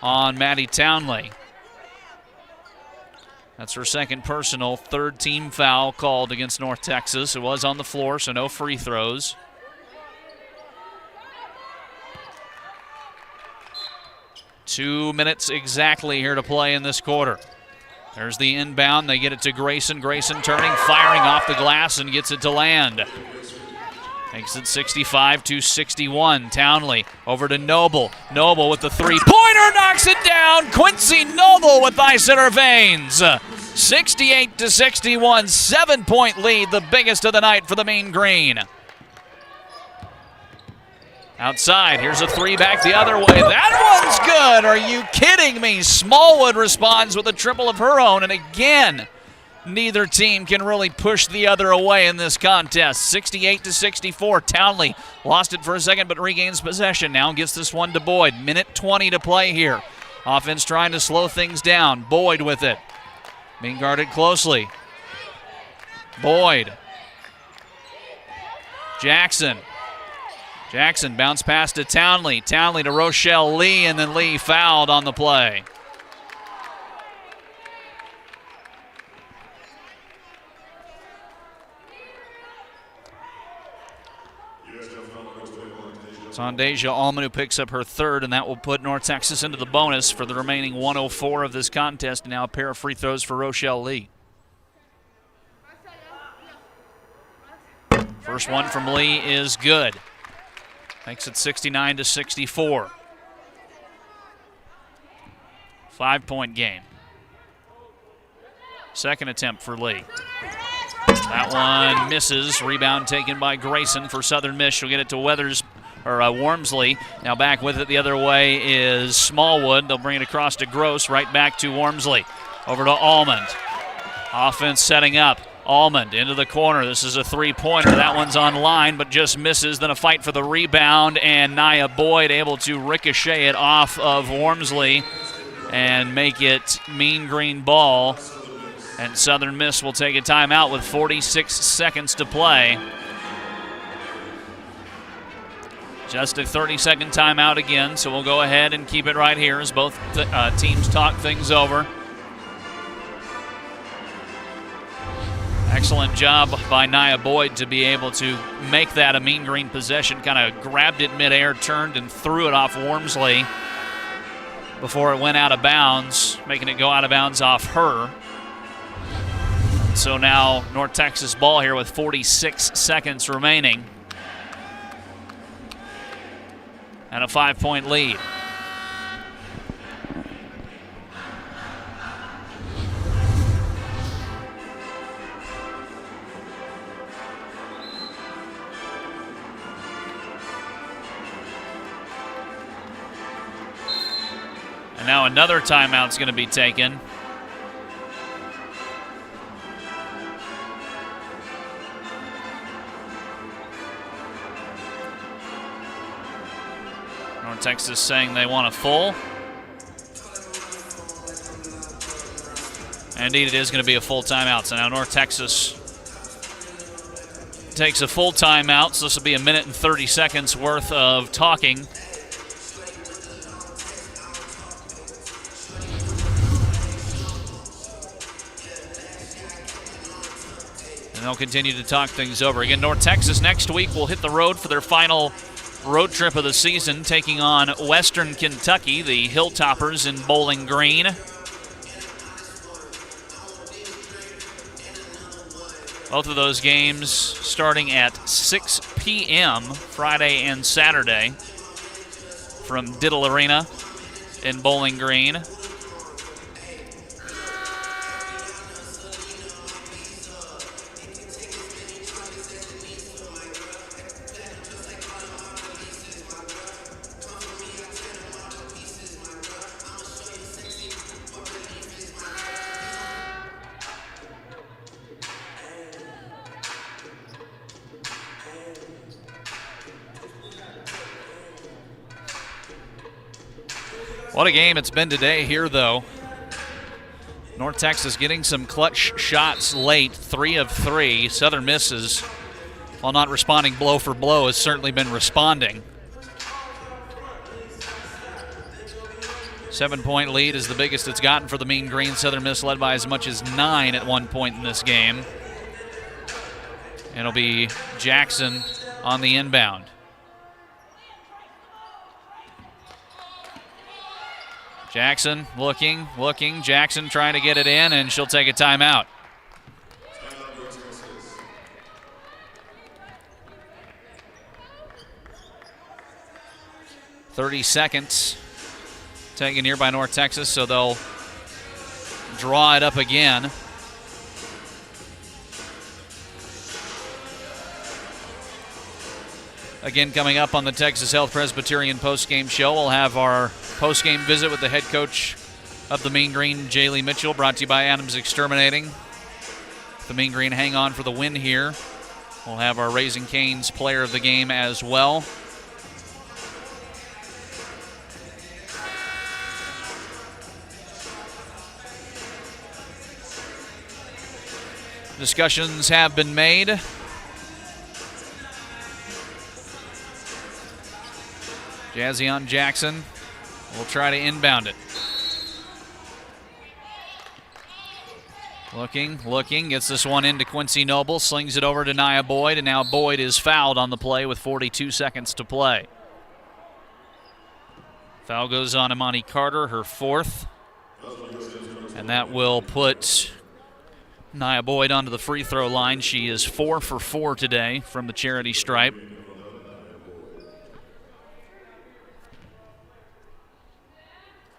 on Maddie Townley. That's her second personal, 3rd team foul called against North Texas. It was on the floor, so no free throws. Two minutes exactly here to play in this quarter. There's the inbound. They get it to Grayson. Grayson turning, firing off the glass, and gets it to land. Makes it 65-61. Townley over to Noble. Noble with the three-pointer, knocks it down. Quincy Noble with ice in her veins. 68-61, 7-point lead, the biggest of the night for the Mean Green. Outside, here's a three back the other way. That one's good. Are you kidding me? Smallwood responds with a triple of her own, and again, neither team can really push the other away in this contest. 68-64. Townley lost it for a second but regains possession. Now gets this one to Boyd. Minute 20 to play here. Offense trying to slow things down. Boyd with it. Being guarded closely. Boyd. Jackson. Jackson bounce pass to Townley. Townley to Rochelle Lee, and then Lee fouled on the play. It's on Deja Allman, who picks up her 3rd, and that will put North Texas into the bonus for the remaining 104 of this contest. Now a pair of free throws for Rochelle Lee. First one from Lee is good. Makes it 69-64. 5-point game. Second attempt for Lee. That one misses. Rebound taken by Grayson for Southern Miss. She'll get it to Wormsley. Now back with it the other way is Smallwood. They'll bring it across to Gross. Right back to Wormsley. Over to Almond. Offense setting up. Almond into the corner. This is a three-pointer. That one's on line, but just misses. Then a fight for the rebound, and Nia Boyd able to ricochet it off of Wormsley and make it mean green ball. And Southern Miss will take a timeout with 46 seconds to play. Just a 30-second timeout again, so we'll go ahead and keep it right here as both teams talk things over. Excellent job by Nia Boyd to be able to make that a mean green possession. Kind of grabbed it midair, turned, and threw it off Wormsley before it went out of bounds, making it go out of bounds off her. So now North Texas ball here with 46 seconds remaining. And a 5-point lead. And now another timeout's going to be taken. North Texas saying they want a full. And indeed, it is going to be a full timeout. So now North Texas takes a full timeout. So this will be a minute and 30 seconds worth of talking. And they'll continue to talk things over. Again, North Texas next week will hit the road for their final road trip of the season, taking on Western Kentucky, the Hilltoppers in Bowling Green. Both of those games starting at 6 p.m. Friday and Saturday from Diddle Arena in Bowling Green. What a game it's been today here, though. North Texas getting some clutch shots late, 3 of 3. Southern Miss is, while not responding blow for blow, has certainly been responding. 7-point lead is the biggest it's gotten for the Mean Green. Southern Miss led by as much as 9 at one point in this game. And it'll be Jackson on the inbound. Jackson looking. Jackson trying to get it in, and she'll take a timeout. .30 seconds taken here by North Texas, so they'll draw it up again. Again, coming up on the Texas Health Presbyterian postgame show, we'll have our postgame visit with the head coach of the Mean Green, Jaylee Mitchell, brought to you by Adams Exterminating. The Mean Green hang on for the win here. We'll have our Raising Cane's player of the game as well. Discussions have been made. Jazzion Jackson will try to inbound it. Looking, gets this one into Quincy Noble, slings it over to Nia Boyd, and now Boyd is fouled on the play with 42 seconds to play. Foul goes on Imani Carter, her 4th. And that will put Nia Boyd onto the free throw line. She is 4 for 4 today from the charity stripe.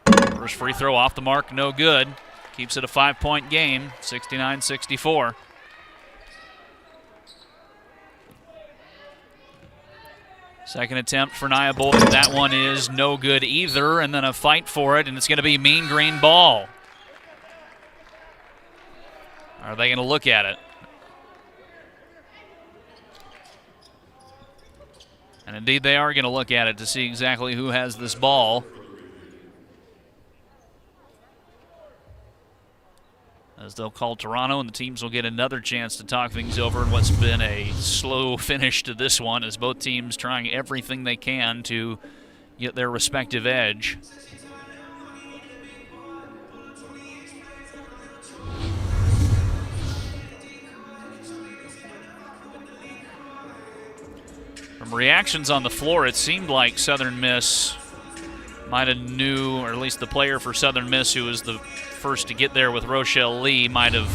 First free throw off the mark, no good. Keeps it a 5-point game, 69-64. Second attempt for Nia Boyd. That one is no good either, and then a fight for it, and it's going to be Mean Green ball. Are they going to look at it? And indeed, they are going to look at it to see exactly who has this ball. As they'll call Toronto, and the teams will get another chance to talk things over in what's been a slow finish to this one, as both teams trying everything they can to get their respective edge. From reactions on the floor, it seemed like Southern Miss might have knew, or at least the player for Southern Miss who was the first to get there with Rochelle Lee might have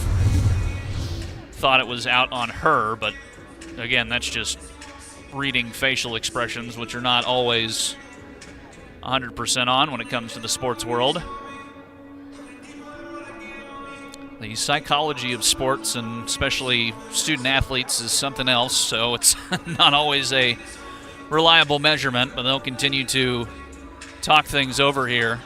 thought it was out on her, but again, that's just reading facial expressions, which are not always 100% on when it comes to the sports world. The psychology of sports, and especially student athletes, is something else, so it's not always a reliable measurement, but they'll continue to talk things over here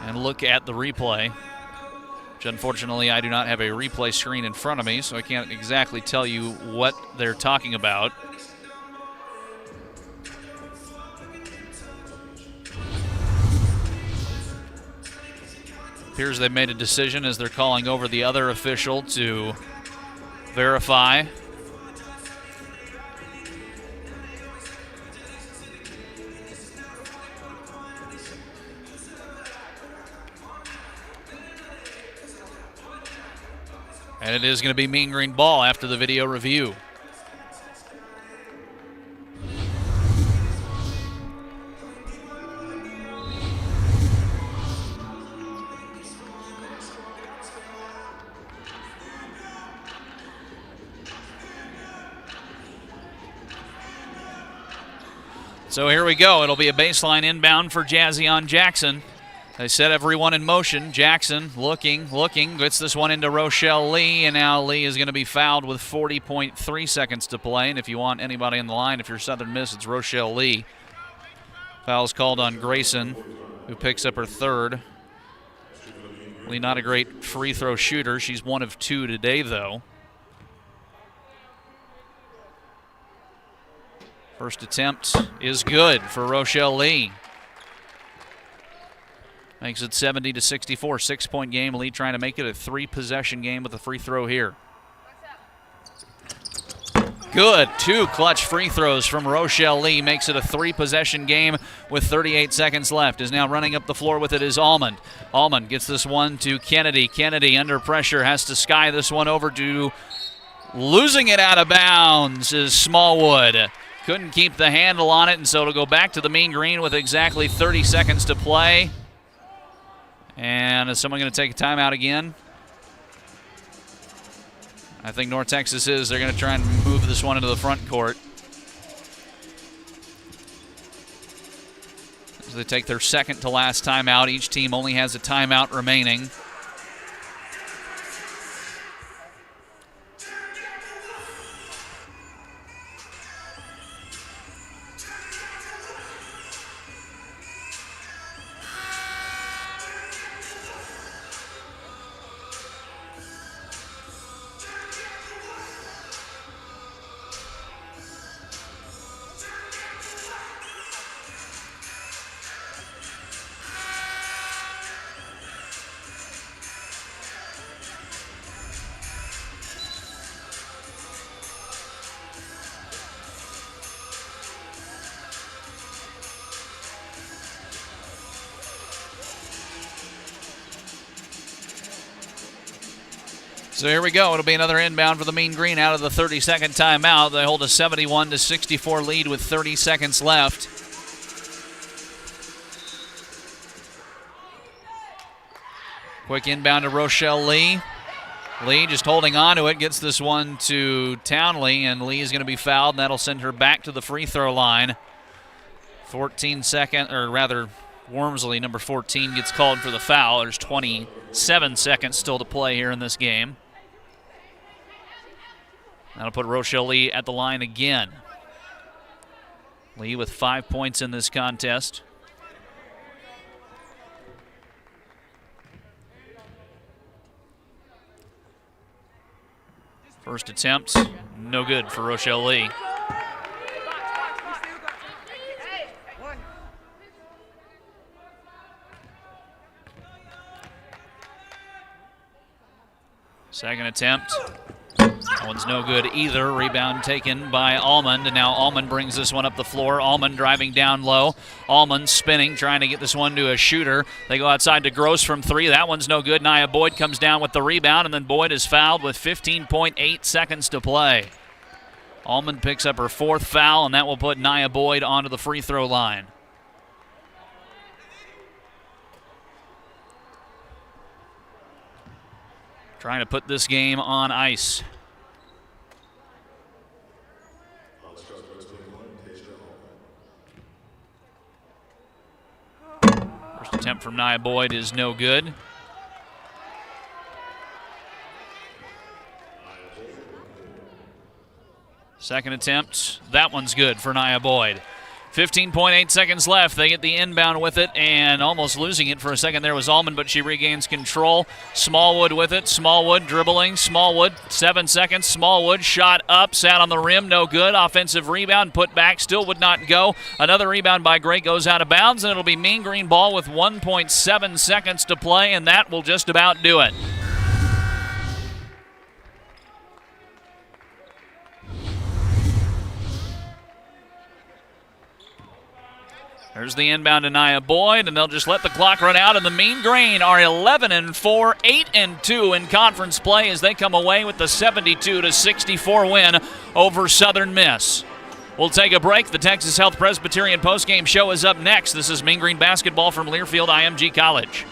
and look at the replay, which unfortunately I do not have a replay screen in front of me, so I can't exactly tell you what they're talking about. Appears they've made a decision as they're calling over the other official to verify. And it is going to be Mean Green ball after the video review. So here we go. It'll be a baseline inbound for Jazzion Jackson. They set everyone in motion. Jackson looking, gets this one into Rochelle Lee, and now Lee is going to be fouled with 40.3 seconds to play. And if you want anybody in the line, if you're Southern Miss, it's Rochelle Lee. Foul's called on Grayson, who picks up her third. Lee not a great free throw shooter. She's 1 of 2 today, though. First attempt is good for Rochelle Lee. Makes it 70-64, 6-point game. Lee trying to make it a 3-possession game with a free throw here. Good, 2 clutch free throws from Rochelle Lee. Makes it a 3-possession game with 38 seconds left. Is now running up the floor with it is Almond. Almond gets this one to Kennedy. Kennedy under pressure has to sky this one over to, losing it out of bounds is Smallwood. Couldn't keep the handle on it, and so it'll go back to the Mean Green with exactly 30 seconds to play. And is someone going to take a timeout again? I think North Texas is. They're going to try and move this one into the front court. As they take their second to last timeout. Each team only has a timeout remaining. So here we go. It'll be another inbound for the Mean Green out of the 30-second timeout. They hold a 71-64 lead with 30 seconds left. Quick inbound to Rochelle Lee. Lee just holding on to it, gets this one to Townley, and Lee is going to be fouled, and that'll send her back to the free throw line. 14 seconds, or rather, Wormsley, number 14, gets called for the foul. There's 27 seconds still to play here in this game. That'll put Rochelle Lee at the line again. Lee with 5 points in this contest. First attempt, no good for Rochelle Lee. Second attempt. That one's no good either. Rebound taken by Almond, and now Almond brings this one up the floor. Almond driving down low. Almond spinning, trying to get this one to a shooter. They go outside to Gross from three. That one's no good. Nia Boyd comes down with the rebound, and then Boyd is fouled with 15.8 seconds to play. Almond picks up her fourth foul, and that will put Nia Boyd onto the free throw line. Trying to put this game on ice. First attempt from Nia Boyd is no good. Second attempt, that one's good for Nia Boyd. 15.8 seconds left. They get the inbound with it, and almost losing it for a second there was Almond, but she regains control. Smallwood with it. Smallwood dribbling. Smallwood, 7 seconds. Smallwood shot up, sat on the rim, no good. Offensive rebound, put back, still would not go. Another rebound by Gray goes out of bounds, and it'll be Mean Green ball with 1.7 seconds to play, and that will just about do it. There's the inbound to Nia Boyd, and they'll just let the clock run out, and the Mean Green are 11-4, 8-2 in conference play as they come away with the 72-64 win over Southern Miss. We'll take a break. The Texas Health Presbyterian postgame show is up next. This is Mean Green basketball from Learfield IMG College.